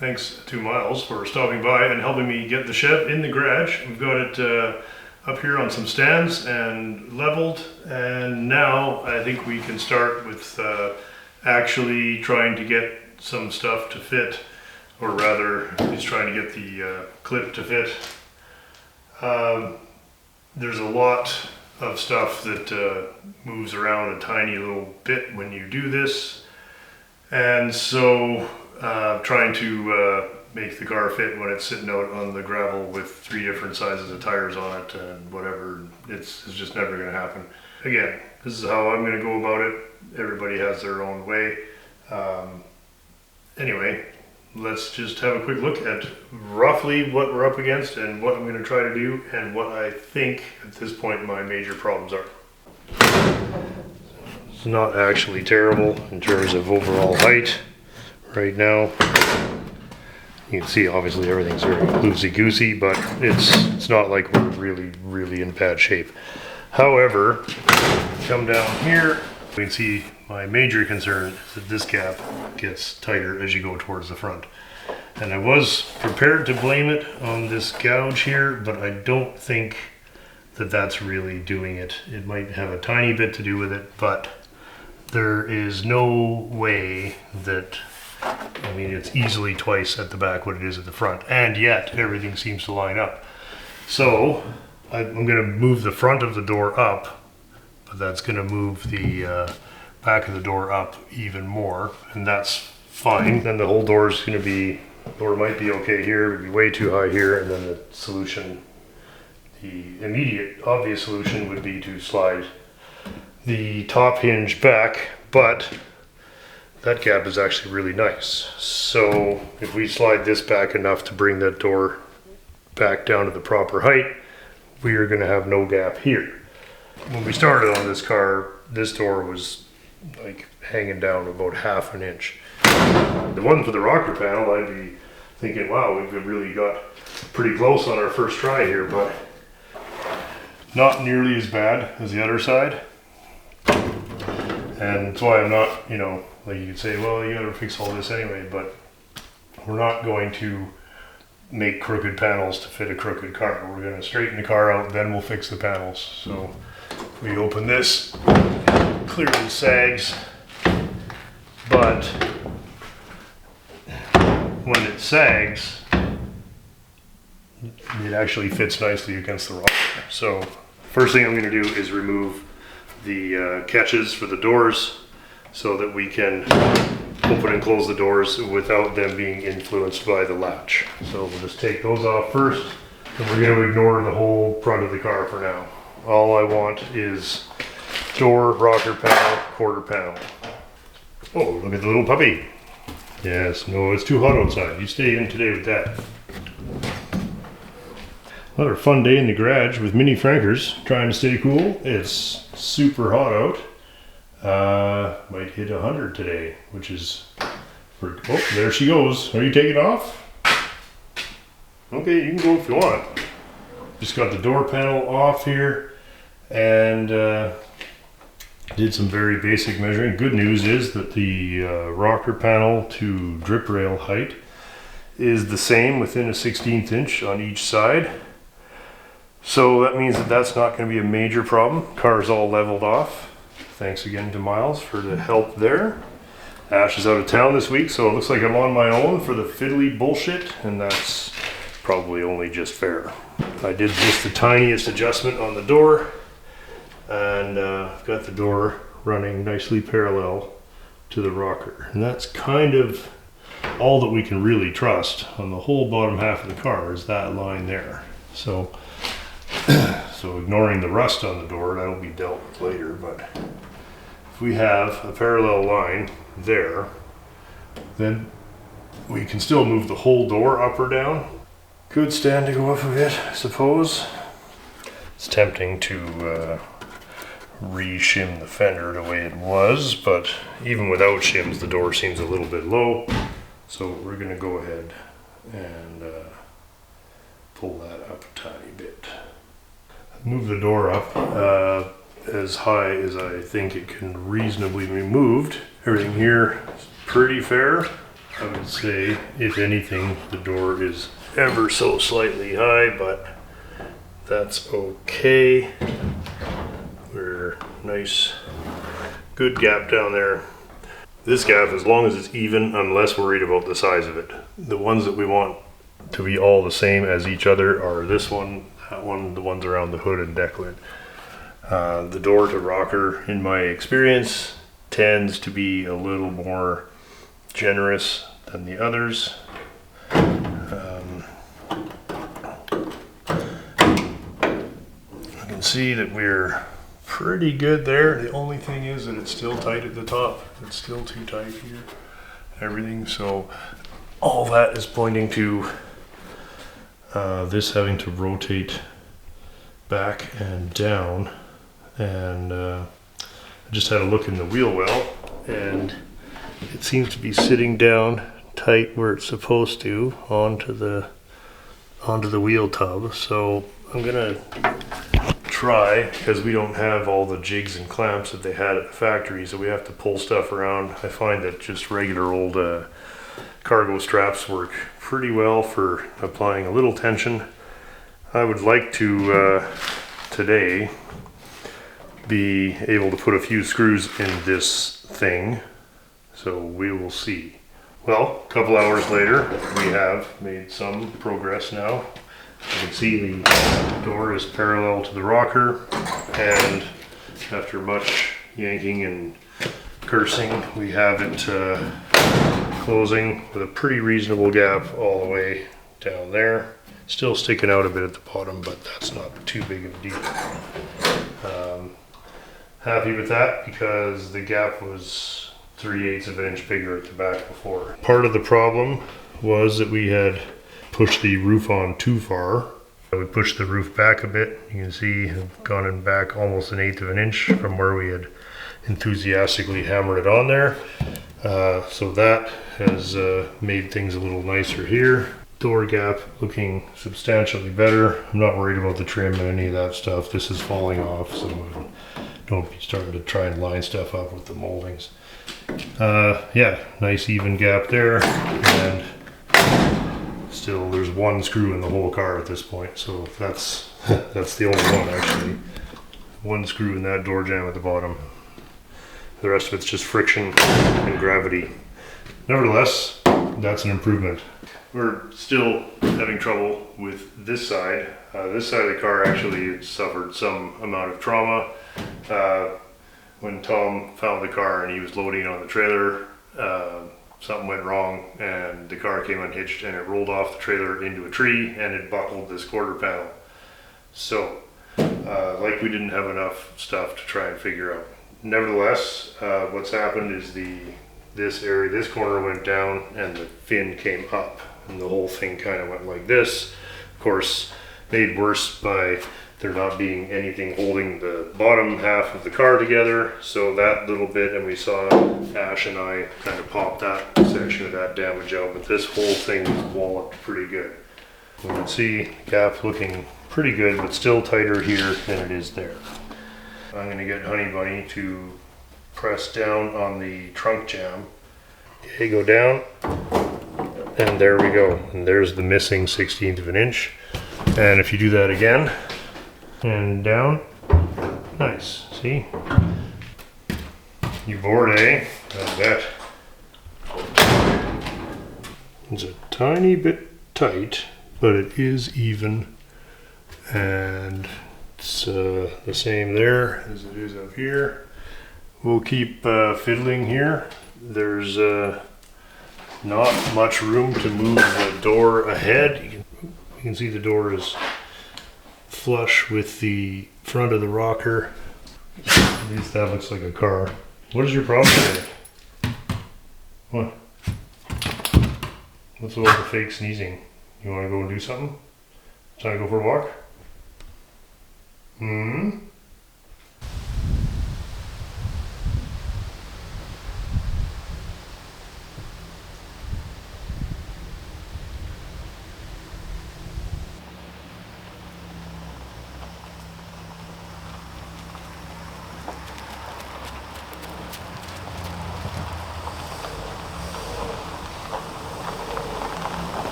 S2: Thanks to Myles for stopping by and helping me get the Chev in the garage. We've got it up here on some stands and leveled, and now I think we can start with actually trying to get some stuff to fit, or rather he's trying to get the clip to fit. There's a lot of stuff that moves around a tiny little bit when you do this, and so trying to make the car fit when it's sitting out on the gravel with 3 different sizes of tires on it and whatever, it's just never going to happen. Again, this is how I'm going to go about it. Everybody has their own way. Anyway, let's just have a quick look at roughly what we're up against and what I'm going to try to do and what I think at this point my major problems are. It's not actually terrible in terms of overall height right now. You can see obviously everything's very loosey-goosey, but it's not like we're really in bad shape. However, come down here, we can see my major concern is that this gap gets tighter as you go towards the front. And I was prepared to blame it on this gouge here, but I don't think that that's really doing it. It might have a tiny bit to do with it, but there is no way that, I mean, it's easily twice at the back what it is at the front, and yet everything seems to line up. So I'm going to move the front of the door up, but that's going to move the back of the door up even more, and that's fine. Then the whole door is going to be, or it might be okay here, it would be way too high here, and then the solution, the immediate obvious solution would be to slide the top hinge back, but that gap is actually really nice. So if we slide this back enough to bring that door back down to the proper height, we are going to have no gap here. When we started on this car, this door was like hanging down about ½ an inch. The one for the rocker panel, I'd be thinking, wow, we've really got pretty close on our first try here, but not nearly as bad as the other side. And that's why I'm not, you know, like you could say, well, you gotta fix all this anyway, but we're not going to make crooked panels to fit a crooked car. We're gonna straighten the car out, then we'll fix the panels. So if we open this, clearly sags, but when it sags, it actually fits nicely against the rocker. So first thing I'm gonna do is remove the catches for the doors so that we can open and close the doors without them being influenced by the latch. So we'll just take those off first, and we're going to ignore the whole front of the car for now. All I want is door, rocker panel, quarter panel. Oh, look at the little puppy. Yes, no, it's too hot outside. You stay in today with that. Another fun day in the garage with mini frankers, trying to stay cool. It's super hot out. Might hit 100 today, which is, oh, there she goes. Are you taking off? Okay, you can go if you want. Just got the door panel off here, and did some very basic measuring. Good news is that the rocker panel to drip rail height is the same within a 1/16 inch on each side. So that means that that's not going to be a major problem. Car's all leveled off. Thanks again to Myles for the help there. Ash is out of town this week, so it looks like I'm on my own for the fiddly bullshit, and that's probably only just fair. I did just the tiniest adjustment on the door, and I've got the door running nicely parallel to the rocker. And that's kind of all that we can really trust on the whole bottom half of the car is that line there. So ignoring the rust on the door, that'll be dealt with later, but if we have a parallel line there, then we can still move the whole door up or down. Could stand to go up a bit, I suppose. It's tempting to re-shim the fender the way it was, but even without shims, the door seems a little bit low. So we're gonna go ahead and pull that up a tiny bit. Move the door up as high as I think it can reasonably be moved. Everything here is pretty fair. I would say, if anything, the door is ever so slightly high, but that's okay. We're nice, good gap down there. This gap, as long as it's even, I'm less worried about the size of it. The ones that we want to be all the same as each other are this one, that one, the ones around the hood and deck lid. The door to rocker, in my experience, tends to be a little more generous than the others. You can see that we're pretty good there. The only thing is that it's still tight at the top. It's still too tight here. Everything, so all that is pointing to this having to rotate back and down. And I just had a look in the wheel well, and it seems to be sitting down tight where it's supposed to onto the wheel tub. So I'm gonna try, because we don't have all the jigs and clamps that they had at the factory, so we have to pull stuff around. I find that just regular old cargo straps work pretty well for applying a little tension. I would like to today be able to put a few screws in this thing, so we will see. Well, a couple hours later, we have made some progress now. You can see the door is parallel to the rocker, and after much yanking and cursing, we have it closing with a pretty reasonable gap all the way down there. Still sticking out a bit at the bottom, but that's not too big of a deal. Happy with that, because the gap was 3/8 of an inch bigger at the back before. Part of the problem was that we had pushed the roof on too far. We pushed the roof back a bit. You can see I've gone in back almost 1/8 of an inch from where we had enthusiastically hammered it on there. So that has made things a little nicer here. Door gap looking substantially better. I'm not worried about the trim and any of that stuff. This is falling off, so don't be starting to try and line stuff up with the moldings. Yeah, nice even gap there, and still there's one screw in the whole car at this point, so that's the only one actually. One screw in that door jamb at the bottom. The rest of it's just friction and gravity. Nevertheless, that's an improvement. We're still having trouble with this side. This side of the car actually suffered some amount of trauma. When Tom found the car and he was loading on the trailer, something went wrong and the car came unhitched and it rolled off the trailer into a tree and it buckled this quarter panel. So, like we didn't have enough stuff to try and figure out. Nevertheless, what's happened is this corner went down and the fin came up, and the whole thing kind of went like this. Of course, made worse by there not being anything holding the bottom half of the car together. So that little bit, and we saw Ash and I kind of pop that section of that damage out, but this whole thing was walloped pretty good. You can see the gap looking pretty good, but still tighter here than it is there. I'm going to get Honey Bunny to press down on the trunk jamb. Okay, go down, and there we go. And there's the missing 1/16 of an inch. And if you do that again, and down, nice, see? You bored, eh? I bet. It's a tiny bit tight, but it is even, and it's the same there as it is up here. We'll keep fiddling here. There's not much room to move the door ahead. You can see the door is flush with the front of the rocker. At least that looks like a car. What is your problem today? What? What's all the fake sneezing? You want to go and do something? Time to go for a walk?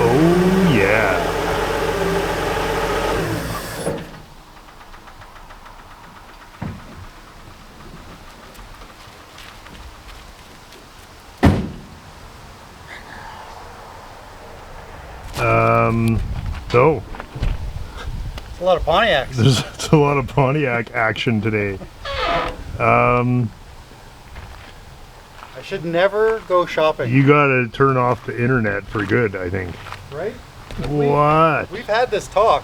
S2: Oh yeah. So
S5: It's a lot of Pontiacs.
S2: it's a lot of Pontiac action today.
S5: I should never go shopping.
S2: You gotta turn off the internet for good, I think.
S5: Right?
S2: What?
S5: We've had this talk.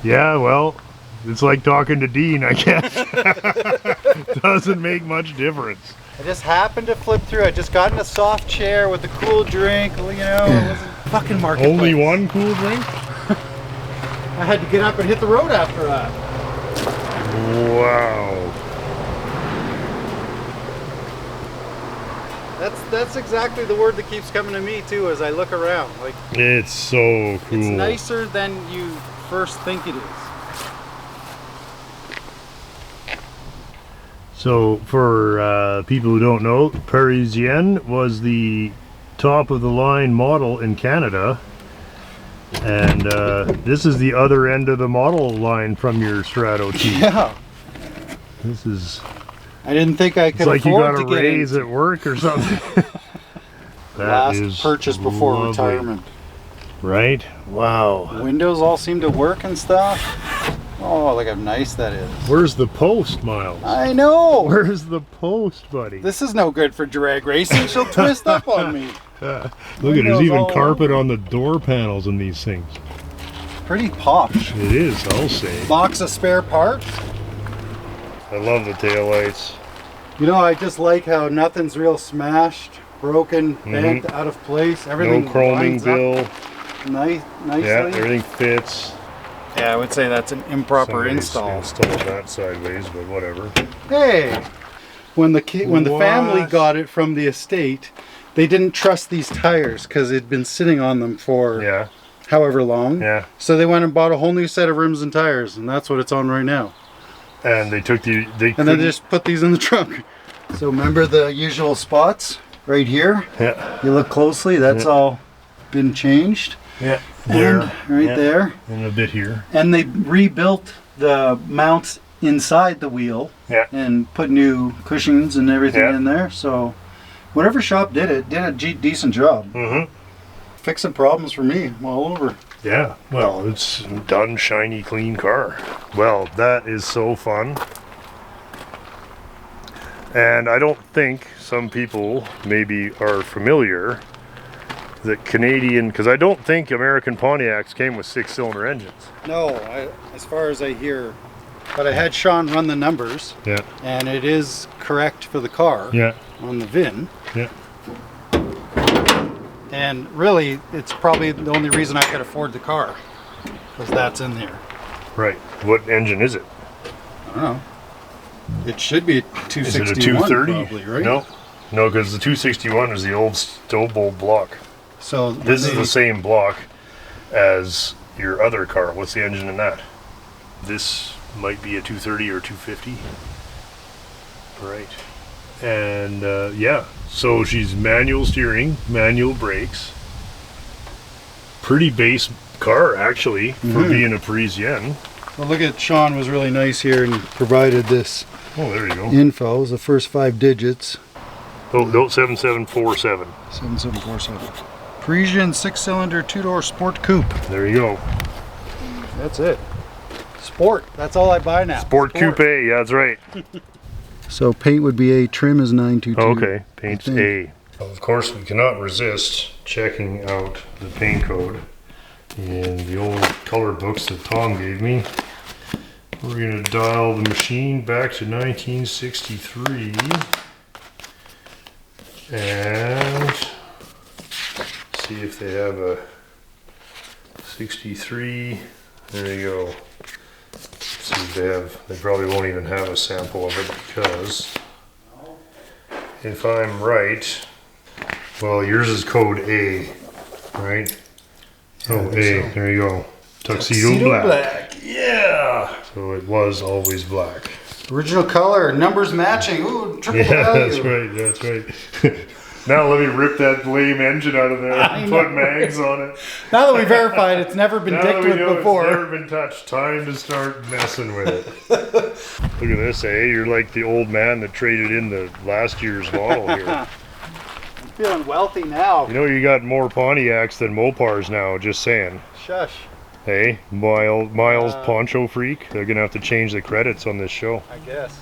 S2: Yeah, well, it's like talking to Dean, I guess. Doesn't make much difference.
S5: I just happened to flip through. I just got in a soft chair with a cool drink. Well, you know, it wasn't fucking marketplace.
S2: Only one cool drink?
S5: I had to get up and hit the road after that.
S2: Wow.
S5: That's exactly the word that keeps coming to me too as I look around. Like,
S2: It's so cool.
S5: it's nicer than you first think it is.
S2: So for people who don't know, Parisienne was the top of the line model in Canada, and this is the other end of the model line from your Strato T.
S5: Yeah.
S2: This is,
S5: I didn't think I could
S2: it's like you
S5: afford
S2: got
S5: to
S2: a
S5: get
S2: raise
S5: into
S2: at work or something. That
S5: last
S2: is
S5: purchase before
S2: lovely.
S5: retirement.
S2: Right? Wow.
S5: Windows all seem to work and stuff. Oh, look how nice that is.
S2: Where's the post, Myles?
S5: I know.
S2: Where's the post, buddy?
S5: This is no good for drag racing. She'll twist up on me.
S2: Look at
S5: Windows
S2: there's even
S5: all
S2: carpet on the door panels in these things.
S5: Pretty posh.
S2: It is, I'll say.
S5: Box of spare parts.
S2: I love the taillights.
S5: You know, I just like how nothing's real smashed, broken, bent, out of place. Everything
S2: No chroming
S5: lines up
S2: bill.
S5: nicely.
S2: Yeah, everything fits.
S5: Yeah, I would say that's an improper
S2: Somebody's
S5: install.
S2: installed that sideways, but whatever.
S5: Hey, when the family
S2: What?
S5: got it from the estate, they didn't trust these tires because it'd been sitting on them for
S2: Yeah,
S5: however long.
S2: yeah.
S5: So they went and bought a whole new set of rims and tires, and that's what it's on right now.
S2: And they took the
S5: And then they just put these in the trunk. So remember the usual spots right here?
S2: yeah,
S5: You look closely, that's all been changed.
S2: yeah.
S5: And right
S2: yeah,
S5: there.
S2: and a bit here.
S5: And they rebuilt the mounts inside the wheel
S2: Yeah.
S5: and put new cushions and everything
S2: Yeah.
S5: in there. So whatever shop did it, did a decent job.
S2: Mm-hmm.
S5: Fixing problems for me all over.
S2: Yeah. Well, it's done, shiny, clean car. Well, that is so fun. And I don't think some people maybe are familiar that Canadian, because I don't think American Pontiacs came with 6-cylinder engines.
S5: No, as far as I hear. But I had Sean run the numbers,
S2: Yeah.
S5: and it is correct for the car
S2: Yeah.
S5: on the VIN.
S2: Yeah.
S5: And really, it's probably the only reason I could afford the car, because that's in there.
S2: Right. What engine is it?
S5: I don't know. It should be a
S2: Is it
S5: 261
S2: a 230?
S5: probably, right?
S2: No. No, because the 261 is the old Stobo block.
S5: So
S2: This is the same block as your other car. What's the engine in that? This might be a 230 or 250. Right. And yeah, so she's manual steering, manual brakes. Pretty base car actually for being a Parisienne.
S5: Well, look at Sean was really nice here and provided this
S2: Oh, there you go.
S5: info. It was the first 5 digits.
S2: Oh, no, 7747.
S5: 7747. Parisian 6-cylinder 2-door sport coupe.
S2: There you go.
S5: That's it. Sport. That's all I buy now.
S2: Sport Coupe, yeah, that's right.
S5: So paint would be A, trim is 922.
S2: Okay, paint's A. Of course, we cannot resist checking out the paint code in the old color books that Tom gave me. We're going to dial the machine back to 1963 and see if they have a 63. There you go. See if they have, they probably won't even have a sample of it because if I'm right, well, yours is code A, right? Oh, A, there you go. Tuxedo black. Yeah! So it was always black.
S5: Original color, numbers matching. Ooh, triple
S2: Yeah,
S5: value.
S2: that's right. Now let me rip that lame engine out of there and put mags on it.
S5: Now that we verified it's never been
S2: Now that
S5: dicked
S2: we
S5: with
S2: know
S5: before.
S2: it's never been touched, time to start messing with it. Look at this, eh? You're like the old man that traded in the last year's model here.
S5: I'm feeling wealthy now.
S2: You know you got more Pontiacs than Mopars now, just saying.
S5: Shush.
S2: Hey, Myles Poncho Freak, they're gonna have to change the credits on this show.
S5: I guess.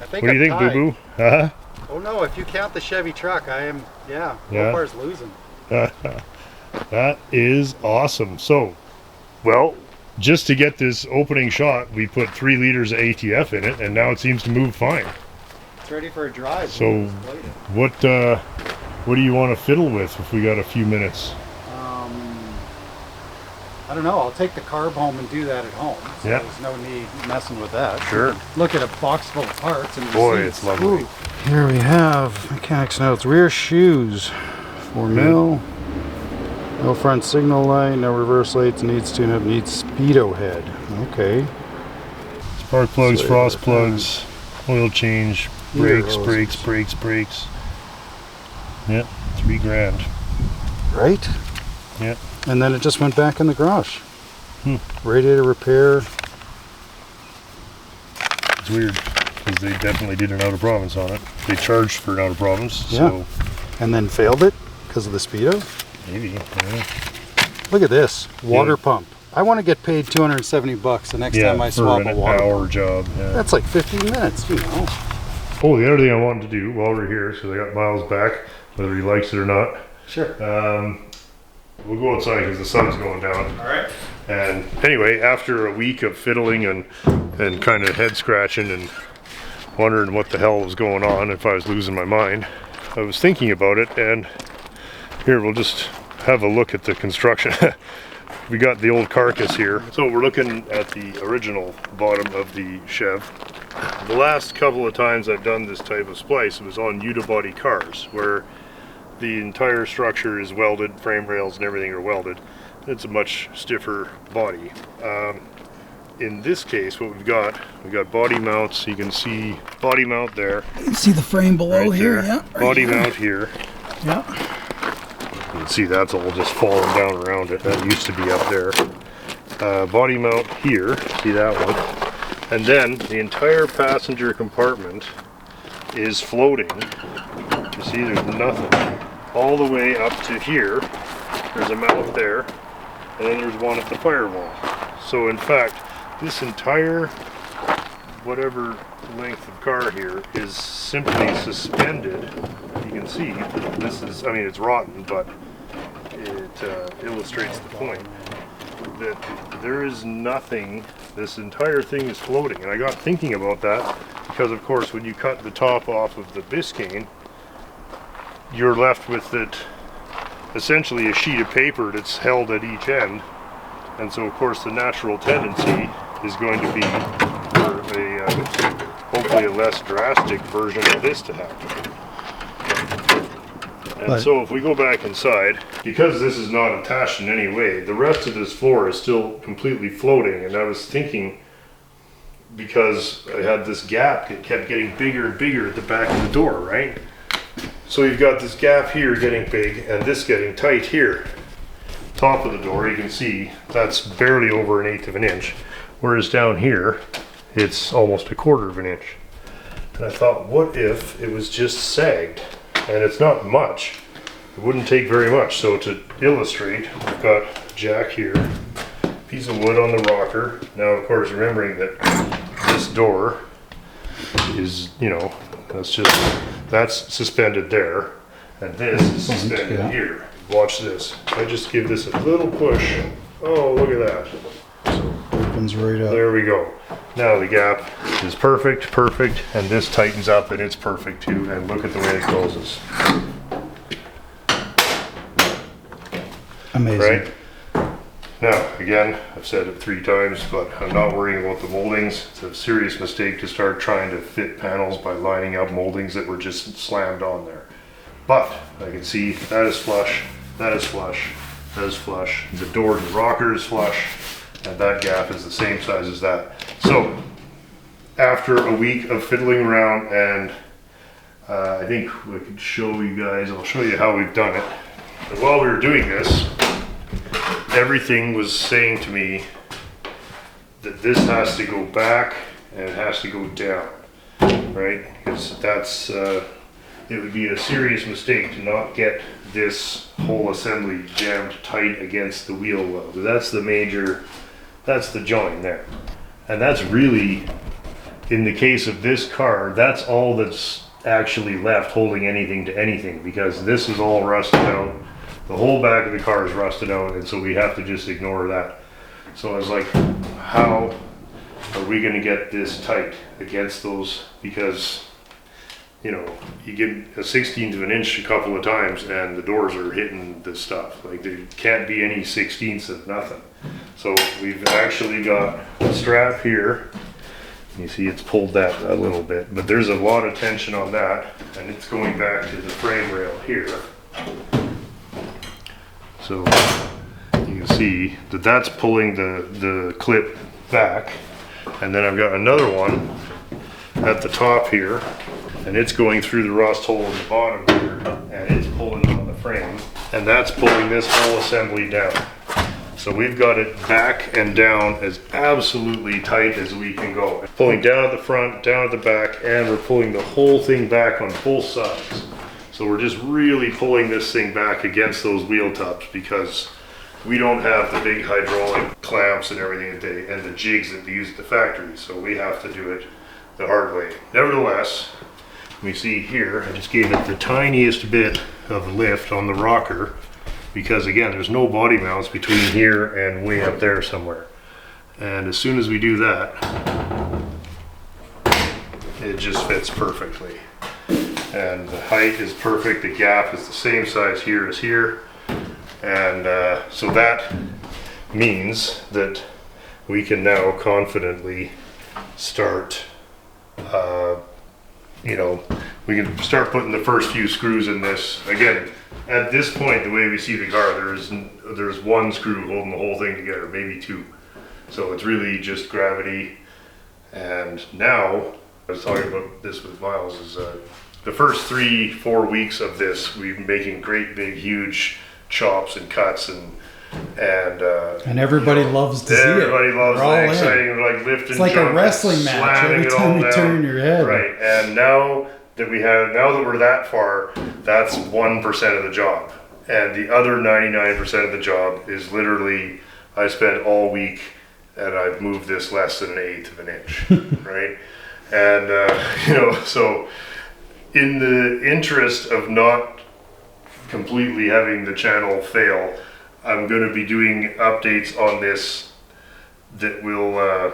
S5: I think
S2: What do you think,
S5: tied.
S2: Boo Boo? Huh?
S5: Oh no, if you count the Chevy truck, I am, yeah. Mopar's losing.
S2: That is awesome. So, well, just to get this opening shot, we put 3 liters of ATF in it, and now it seems to move fine.
S5: It's ready for a drive.
S2: So, what do you want to fiddle with if we got a few minutes?
S5: I don't know, I'll take the carb home and do that at home. So
S2: Yeah.
S5: there's no need messing with that.
S2: Sure.
S5: Look at a box full of parts and
S2: Boy,
S5: receipts.
S2: it's lovely.
S5: Ooh. Here we have mechanics notes. Rear shoes, 4 mil. No front signal light, no reverse lights, needs tune-up, needs speedo head. Okay.
S2: Spark plugs,
S5: So,
S2: frost plugs, oil change,
S5: Gear
S2: brakes,
S5: hoses.
S2: brakes. Yep, $3,000.
S5: Right?
S2: Yep.
S5: And then it just went back in the garage.
S2: Hmm.
S5: Radiator repair.
S2: It's weird because they definitely did an out of province on it. They charged for an out of province,
S5: Yeah.
S2: so
S5: And then failed it because of the speedo.
S2: maybe. Yeah.
S5: Look at this water
S2: Yeah.
S5: pump. I want to get paid $270 the next time I
S2: for
S5: swap
S2: an
S5: a water
S2: hour
S5: pump.
S2: job. Yeah.
S5: That's like 15 minutes, you know.
S2: Oh, the other thing I wanted to do while we're here, so I got Myles back, whether he likes it or not.
S5: Sure.
S2: We'll go outside because the sun's going down.
S1: All right.
S2: And anyway, after a week of fiddling and kind of head scratching and wondering what the hell was going on, if I was losing my mind, I was thinking about it. And here, we'll just have a look at the construction. We got the old carcass here. So we're looking at the original bottom of the Chev. The last couple of times I've done this type of splice was on unibody cars, where the entire structure is welded, frame rails and everything are welded. It's a much stiffer body. In this case, what we've got body mounts. You can see body mount there.
S5: You can see the frame below
S2: Right
S5: here,
S2: there.
S5: yeah.
S2: Body mount here.
S5: Yeah.
S2: You can see that's all just falling down around it. That used to be up there. Body mount here. See that one? And then the entire passenger compartment is floating. You see, there's nothing. All the way up to here. There's a mount there. And then there's one at the firewall. So in fact, this entire whatever length of car here is simply suspended. You can see this is, I mean, it's rotten, but it illustrates the point that there is nothing. This entire thing is floating. And I got thinking about that because, of course, when you cut the top off of the Biscayne, you're left with it essentially a sheet of paper that's held at each end. And so, of course, the natural tendency is going to be for a hopefully a less drastic version of this to happen. And so if we go back inside, because this is not attached in any way, the rest of this floor is still completely floating. And I was thinking, because I had this gap, it kept getting bigger and bigger at the back of the door, right? So you've got this gap here getting big and this getting tight here. Top of the door, you can see that's barely over 1/8 of an inch. Whereas down here, it's almost 1/4 of an inch. And I thought, what if it was just sagged? And it's not much. It wouldn't take very much. So to illustrate, we've got a jack here, piece of wood on the rocker. Now, of course, remembering that this door is, you know, that's suspended there, and this is suspended here. Watch this. I just give this a little push. Oh, look at that.
S5: Opens right up.
S2: There we go. Now the gap is perfect, and this tightens up and it's perfect too, and look at the way it closes.
S5: Amazing.
S2: Right? Now, again, I've said it 3 times, but I'm not worrying about the moldings. It's a serious mistake to start trying to fit panels by lining up moldings that were just slammed on there. But I can see that is flush, that is flush, that is flush. The door to the rocker is flush, and that gap is the same size as that. So, after a week of fiddling around, and I think we could show you guys, I'll show you how we've done it. And while we were doing this, everything was saying to me that this has to go back and it has to go down, right? Because that's, it would be a serious mistake to not get this whole assembly jammed tight against the wheel well. That's the major, that's the joint there. And that's really, in the case of this car, that's all that's actually left holding anything to anything, because this is all rusted out. The whole back of the car is rusted out, and so we have to just ignore that. So I was like, how are we going to get this tight against those? Because you know, you get a 1/16 of an inch a couple of times and the doors are hitting the stuff. Like there can't be any 1/16 of nothing. So we've actually got a strap here. You see it's pulled that a little bit, but there's a lot of tension on that, and it's going back to the frame rail here. So you can see that that's pulling the clip back. And then I've got another one at the top here, and it's going through the rust hole in the bottom here, and it's pulling on the frame, and that's pulling this whole assembly down. So we've got it back and down as absolutely tight as we can go. Pulling down at the front, down at the back, and we're pulling the whole thing back on both sides. So we're just really pulling this thing back against those wheel tops because we don't have the big hydraulic clamps and everything and the jigs that they use at the factory. So we have to do it the hard way. Nevertheless, we see here, I just gave it the tiniest bit of lift on the rocker because again, there's no body mounts between here and way up there somewhere. And as soon as we do that, it just fits perfectly. And the height is perfect, the gap is the same size here as here. And so that means that we can now confidently start, you know, we can start putting the first few screws in this. Again, at this point, the way we see the car, there's one screw holding the whole thing together, maybe two. So it's really just gravity. And now, I was talking about this with Myles, is the first 3-4 weeks of this, we've been making great big huge chops and cuts and
S5: everybody loves to see it.
S2: Everybody loves the exciting, like lifting.
S5: It's like a wrestling match every time you turn your head.
S2: Right, and now that we're that far, that's 1% of the job, and the other 99% of the job is literally I spent all week and I've moved this less than 1/8 of an inch, right? And you know, so in the interest of not completely having the channel fail, I'm going to be doing updates on this that will,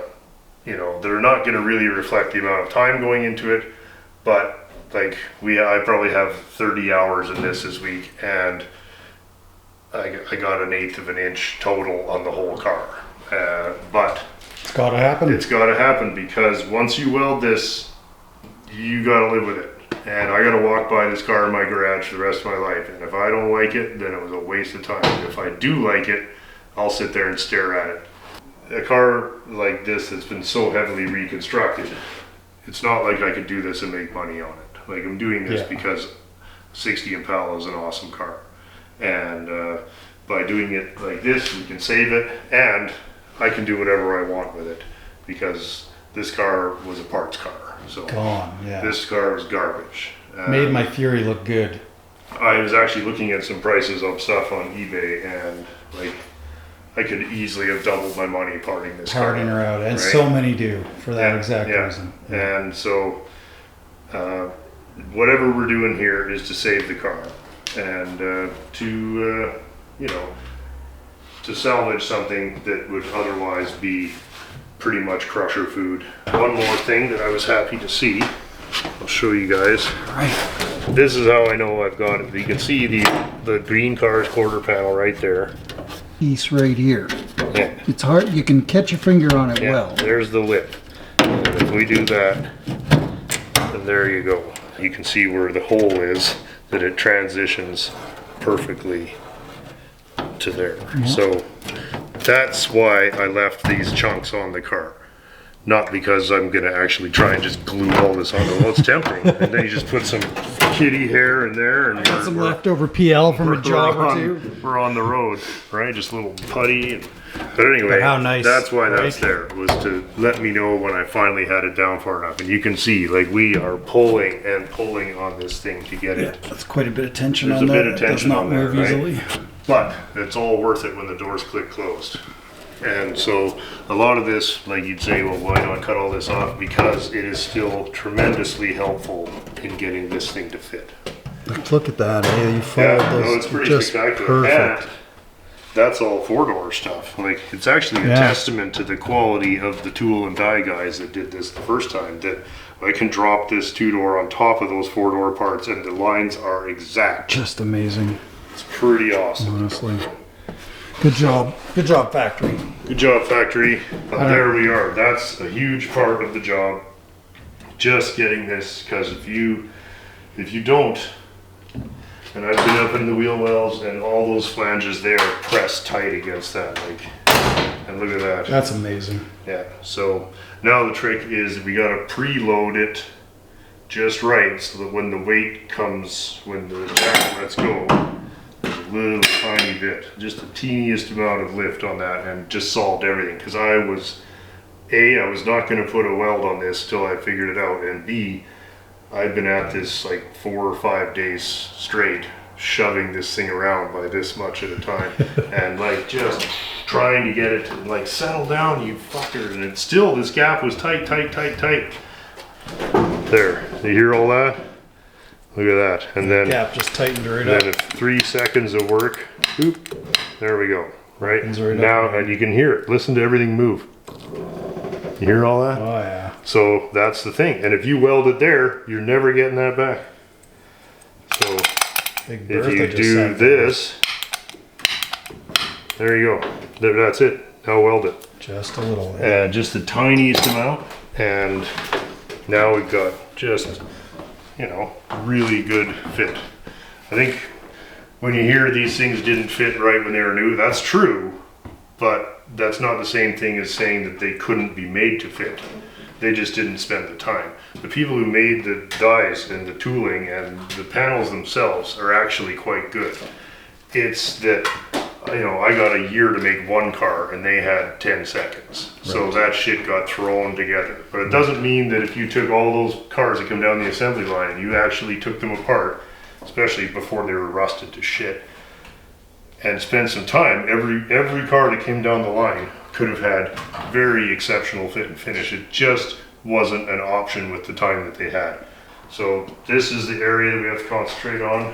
S2: you know, that are not going to really reflect the amount of time going into it, but like I probably have 30 hours in this week, and I got 1/8 of an inch total on the whole car. But
S5: it's got to happen.
S2: It's got to happen because once you weld this, you got to live with it. And I gotta walk by this car in my garage for the rest of my life. And if I don't like it, then it was a waste of time. If I do like it, I'll sit there and stare at it. A car like this that's been so heavily reconstructed, it's not like I could do this and make money on it. Like I'm doing this because 60 Impala is an awesome car. And by doing it like this, we can save it and I can do whatever I want with it because this car was a parts car. So
S5: gone, yeah.
S2: This car was garbage.
S5: Made my Fury look good.
S2: I was actually looking at some prices of stuff on eBay, and like I could easily have doubled my money parting this car.
S5: Parting her out, and
S2: right?
S5: so many do for that exact reason.
S2: Yeah. And so whatever we're doing here is to save the car and to you know, to salvage something that would otherwise be pretty much crusher food. One more thing that I was happy to see, I'll show you guys.
S5: Right.
S2: This is how I know I've got it. You can see the green car's quarter panel right there.
S7: Piece right here.
S2: Yeah.
S7: It's hard, you can catch your finger on it well.
S2: There's the lip. And if we do that, then there you go. You can see where the hole is, that it transitions perfectly to there. So that's why I left these chunks on the car. Not because I'm gonna actually try and just glue all this on. Well, it's tempting. And then you just put some kitty hair in there and
S5: got some leftover PL from a job or two.
S2: We're on the road, right? Just a little putty. But anyway,
S5: but how nice,
S2: that's why
S5: right?
S2: that's there, was to let me know when I finally had it down far enough. And you can see, like, we are pulling and pulling on this thing to get it.
S7: That's quite a bit of tension
S2: There's
S7: on
S2: a
S7: that.
S2: bit of tension on there,
S7: It does not move
S2: right?
S7: easily.
S2: But it's all worth it when the doors click closed. And so a lot of this, like you'd say, well, why not cut all this off? Because it is still tremendously helpful in getting this thing to fit.
S7: Look at that, eh? You followed
S2: Yeah,
S7: those.
S2: no, it's pretty
S7: just
S2: spectacular.
S7: perfect.
S2: And that's all four-door stuff. Like, it's actually a testament to the quality of the tool and die guys that did this the first time, that I can drop this 2-door on top of those 4-door parts and the lines are exact.
S5: Just amazing,
S2: It's pretty awesome.
S5: honestly. Good job. Good job, factory.
S2: Good job, factory. But there we are. That's a huge part of the job. Just getting this, because if you don't, and I've been up in the wheel wells and all those flanges, they are pressed tight against that, like, and look at that.
S5: That's amazing.
S2: Yeah, so now the trick is we gotta preload it just right so that when the weight comes, when the jack lets go, there's a little tiny bit, just the teeniest amount of lift on that, and just solved everything. Because I was not gonna put a weld on this till I figured it out, and B, I've been at this like 4 or 5 days straight, shoving this thing around by this much at a time, and like just trying to get it to like settle down, you fucker. And it's still, this gap was tight. There, you hear all that? Look at that. And then
S5: Gap just tightened right
S2: then
S5: up.
S2: if 3 seconds of work, oop, there we go. Right
S5: Opens right
S2: now,
S5: up.
S2: and you can hear it. Listen to everything move. You hear all that?
S5: Oh yeah.
S2: So that's the thing. And if you weld it there, you're never getting that back. So
S5: Big
S2: if
S5: Bertha
S2: you
S5: just
S2: do
S5: sat there.
S2: this, there you go. That's it. Now weld it.
S5: Just a little.
S2: Just the tiniest amount. And now we've got just, you know, really good fit. I think when you hear these things didn't fit right when they were new, that's true. But that's not the same thing as saying that they couldn't be made to fit. They just didn't spend the time. The people who made the dies and the tooling and the panels themselves are actually quite good. It's that, you know, I got a year to make one car and they had 10 seconds. So that shit got thrown together. But it doesn't mean that if you took all those cars that come down the assembly line and you actually took them apart, especially before they were rusted to shit, and spend some time, every car that came down the line could have had very exceptional fit and finish. It just wasn't an option with the time that they had. So this is the area that we have to concentrate on,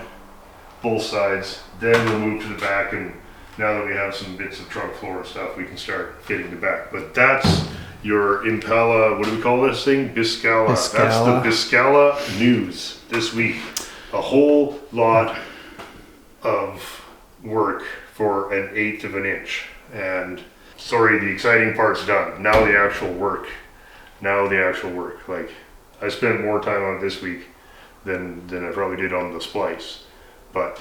S2: both sides. Then we'll move to the back, and now that we have some bits of trunk floor stuff, we can start fitting the back. But that's your Impala, what do we call this thing? Biscala. That's the Biscala news this week. A whole lot of work for 1/8 of an inch. And sorry, the exciting part's done. Now the actual work. Like, I spent more time on it this week than I probably did on the Splice. But,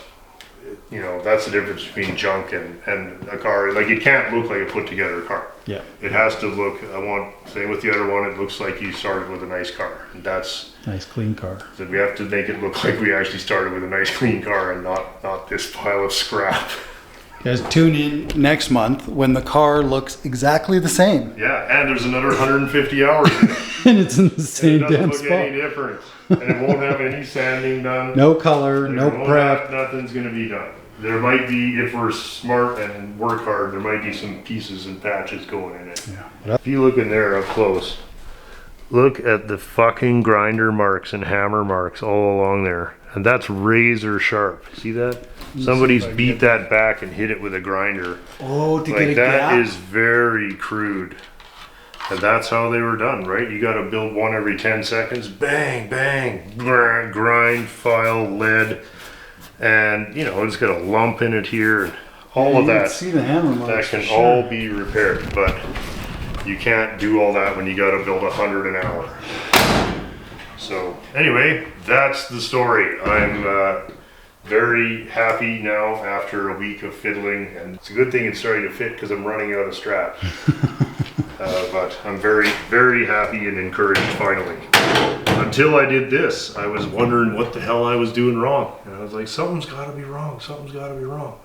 S2: you know, that's the difference between junk and a car. Like, it can't look like a put together car.
S5: Yeah.
S2: It has to look, same with the other one, it looks like you started with a nice car. And that's,
S5: Nice clean car.
S2: that we have to make it look like we actually started with a nice clean car and not this pile of scrap.
S5: Guys, tune in next month when the car looks exactly the same.
S2: Yeah, and there's another 150 hours in it.
S5: And it's in the
S2: It
S5: same
S2: doesn't
S5: damn
S2: look
S5: spot.
S2: any different. And it won't have any sanding done.
S5: No color, no
S2: There won't
S5: prep.
S2: Nothing's gonna be done. There might be, if we're smart and work hard, there might be some pieces and patches going in it.
S5: Yeah.
S2: If you look in there up close, look at the fucking grinder marks and hammer marks all along there. And that's razor sharp. See that? Somebody's beat that back and hit it with a grinder.
S5: Oh, to get
S2: Like,
S5: a
S2: that
S5: gap?
S2: is very crude. And that's how they were done, right? You gotta build one every 10 seconds. Bang, bang, grind, file, lead. And, you know, it's got a lump in it here. All of
S5: You can
S2: that,
S5: see the hammer
S2: that
S5: marks
S2: can
S5: for
S2: all
S5: sure.
S2: be repaired. But you can't do all that when you gotta build 100 an hour. So anyway, that's the story. I'm very happy now after a week of fiddling, and it's a good thing it's starting to fit because I'm running out of strap. But I'm very, very happy and encouraged finally. Until I did this, I was wondering what the hell I was doing wrong. And I was like, something's gotta be wrong, something's gotta be wrong.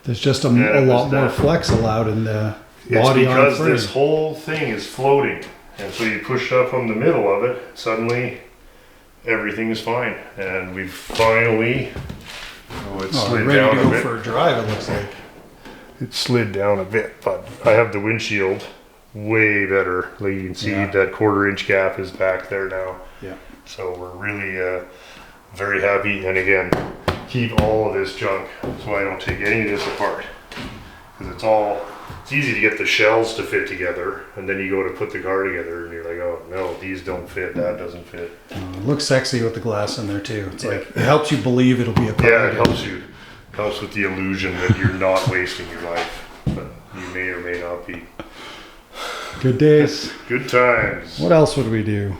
S5: There's just a
S2: it was
S5: lot more
S2: that.
S5: flex allowed in the
S2: It's
S5: body on
S2: because
S5: frame.
S2: this whole thing is floating. And so you push up from the middle of it, suddenly everything is fine. And we've finally, it slid
S5: ready
S2: down
S5: to
S2: a
S5: go
S2: bit.
S5: for a drive, it looks like.
S2: It slid down a bit, but I have the windshield way better. Like you can see
S5: Yeah.
S2: that 1/4 inch gap is back there now.
S5: Yeah.
S2: So we're really very happy. And again, keep all of this junk so I don't take any of this apart. Because it's all it's easy to get the shells to fit together, and then you go to put the car together and you're like, oh no, these don't fit, that doesn't fit.
S5: It looks sexy with the glass in there too. It's like, it helps you believe it'll be a car.
S2: Yeah, it helps with the illusion that you're not wasting your life, but you may or may not be.
S5: Good days.
S2: Good times.
S5: What else would we do?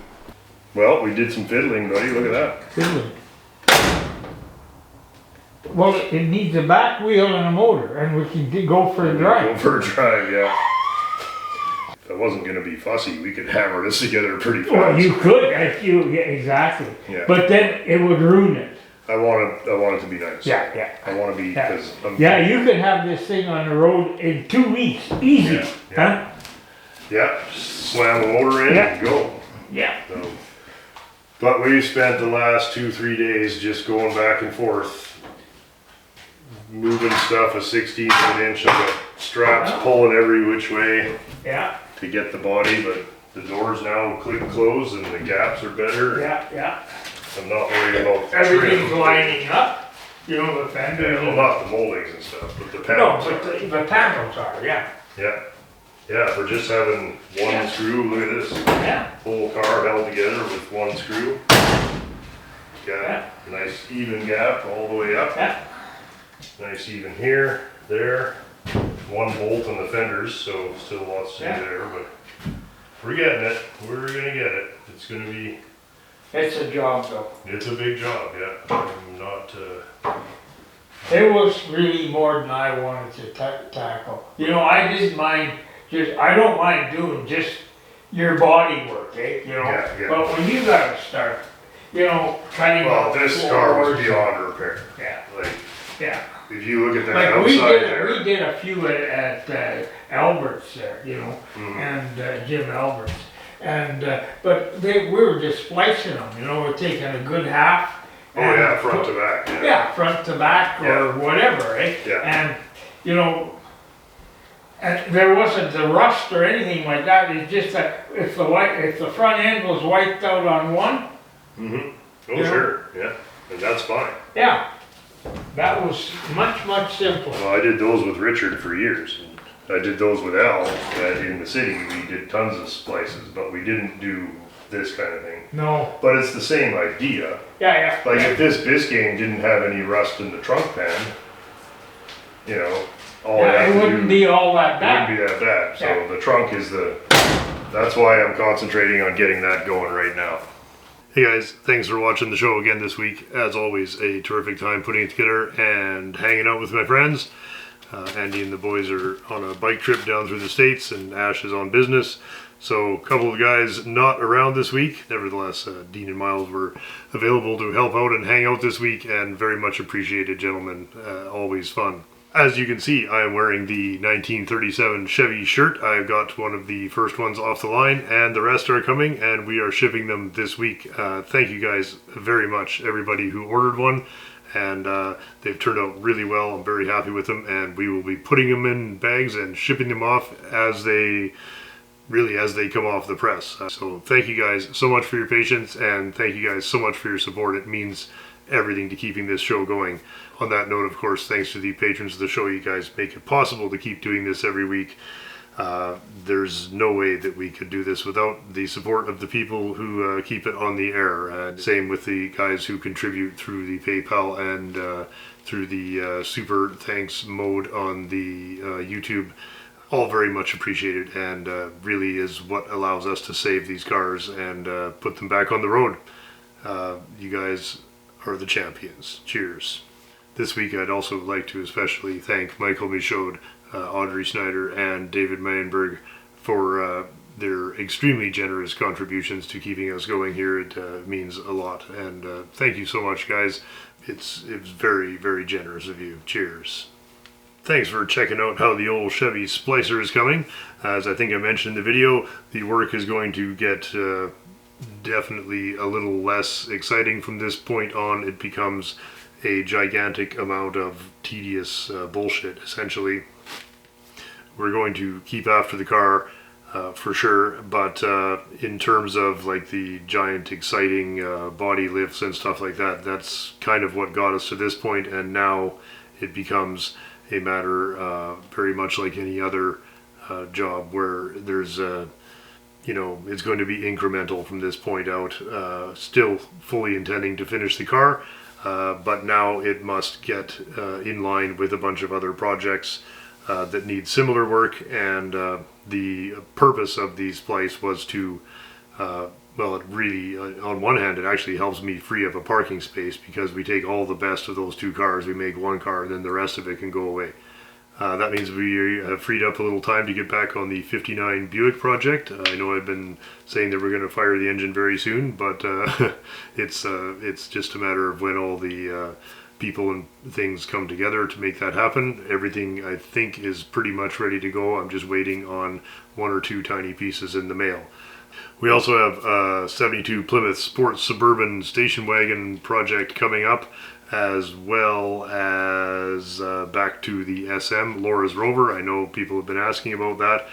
S2: Well, we did some fiddling, buddy. Look at that.
S8: Well, it needs a back wheel and a motor, and we can go for a
S2: Go
S8: drive.
S2: for a drive, yeah. If I wasn't going to be fussy, we could hammer this together pretty fast.
S8: Well, you could, if you, yeah, exactly.
S2: Yeah.
S8: But then it would ruin it.
S2: I want it to be nice.
S8: Yeah.
S2: I want to be,
S8: Yeah.
S2: because
S8: Yeah, you could have this thing on the road in 2 weeks, easy,
S2: Yeah.
S8: huh?
S2: Yeah, slam the motor in
S8: Yeah.
S2: and go.
S8: Yeah.
S2: So, but we spent the last 2-3 days just going back and forth, moving stuff a 16th of an inch. I've got straps pulling every which way
S8: Yeah,
S2: to get the body, but the doors now click close and the gaps are better.
S8: yeah.
S2: I'm not worried about the
S8: Everything's
S2: trim.
S8: lining up, you know, the fender.
S2: Well, not the moldings and stuff, but the
S8: No,
S2: panels.
S8: but the panels are, yeah.
S2: Yeah, for just having one screw, look at this.
S8: Yeah,
S2: Whole car held together with one screw. Got a nice even gap all the way up.
S8: yeah.
S2: Nice even here, there. One bolt on the fenders, so still lots to do there, but we're getting it. We're gonna get it. It's gonna be,
S8: It's a job though.
S2: it's a big job, yeah. I'm not,
S8: It was really more than I wanted to tackle. You know, I didn't mind I don't mind doing just your body work, eh? You know,
S2: Yeah.
S8: but when you gotta start, you know, cutting
S2: well,
S8: up
S2: this car was
S8: floors,
S2: beyond repair.
S8: Yeah,
S2: Like,
S8: yeah.
S2: if you look at that
S8: Like we
S2: outside there.
S8: did a few at Albert's there, you know, and Jim Albert's, and but we were just splicing them, you know, we're taking a good half.
S2: Oh yeah, front to back, yeah.
S8: Yeah, front to back or
S2: Yeah.
S8: whatever, eh?
S2: Yeah.
S8: And, you know, and there wasn't the rust or anything like that. It's just that if the front end was wiped out on one,
S2: Oh
S8: Yeah.
S2: sure, yeah, and that's fine.
S8: yeah, that was much simpler.
S2: Well, I did those with Richard for years. I did those with Al in the city. We did tons of splices, but we didn't do this kind of thing.
S8: No,
S2: But it's the same idea.
S8: yeah.
S2: Like if this Biscayne didn't have any rust in the trunk pan, you know, all I
S8: Yeah,
S2: have
S8: it
S2: to
S8: wouldn't
S2: do,
S8: be all that
S2: it
S8: bad.
S2: wouldn't be that bad. So
S8: Yeah.
S2: the trunk is that's why I'm concentrating on getting that going right now. Hey guys, thanks for watching the show again this week. As always, a terrific time putting it together and hanging out with my friends. Andy and the boys are on a bike trip down through the States, and Ash is on business. So a couple of guys not around this week. Nevertheless, Dean and Myles were available to help out and hang out this week, and very much appreciated, gentlemen. Always fun. As you can see, I am wearing the 1937 Chevy shirt. I've got one of the first ones off the line, and the rest are coming, and we are shipping them this week. Thank you guys very much, everybody who ordered one, and they've turned out really well. I'm very happy with them, and we will be putting them in bags and shipping them off as they come off the press. So thank you guys so much for your patience, and thank you guys so much for your support. It means everything to keeping this show going. On that note, of course, thanks to the patrons of the show. You guys make it possible to keep doing this every week. There's no way that we could do this without the support of the people who keep it on the air. Same with the guys who contribute through the PayPal and through the super thanks mode on the YouTube. All very much appreciated, and really is what allows us to save these cars and put them back on the road. You guys are the champions. Cheers. This week I'd also like to especially thank Michael Michaud, Audrey Snyder, and David Mayenberg for their extremely generous contributions to keeping us going here. It means a lot, and thank you so much, guys. It's very, very generous of you. Cheers. Thanks for checking out how the old Chevy Splicer is coming. As I think I mentioned in the video, the work is going to get definitely a little less exciting from this point on. It becomes a gigantic amount of tedious bullshit, essentially. We're going to keep after the car for sure, but in terms of like the giant exciting body lifts and stuff like that, that's kind of what got us to this point, and now it becomes a matter very much like any other job where there's you know, it's going to be incremental from this point out. Still fully intending to finish the car, but now it must get in line with a bunch of other projects that need similar work. And the purpose of the Splice was to, well, it really, on one hand, it actually helps me free up a parking space, because we take all the best of those two cars, we make one car, and then the rest of it can go away. That means we have freed up a little time to get back on the 59 Buick project. I know I've been saying that we're going to fire the engine very soon, but it's just a matter of when all the people and things come together to make that happen. Everything, I think, is pretty much ready to go. I'm just waiting on one or two tiny pieces in the mail. We also have a 72 Plymouth Sports Suburban Station Wagon project coming up, as well as back to the SM, Laura's Rover. I know people have been asking about that.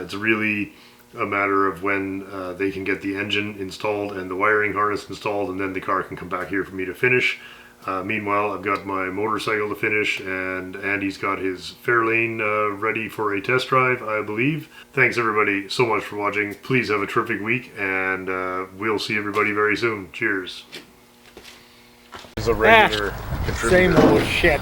S2: It's really a matter of when they can get the engine installed and the wiring harness installed, and then the car can come back here for me to finish. Meanwhile, I've got my motorcycle to finish, and Andy's got his Fairlane ready for a test drive, I believe. Thanks everybody so much for watching. Please have a terrific week, and we'll see everybody very soon. Cheers. Is a regular contributor.
S8: Same old shit.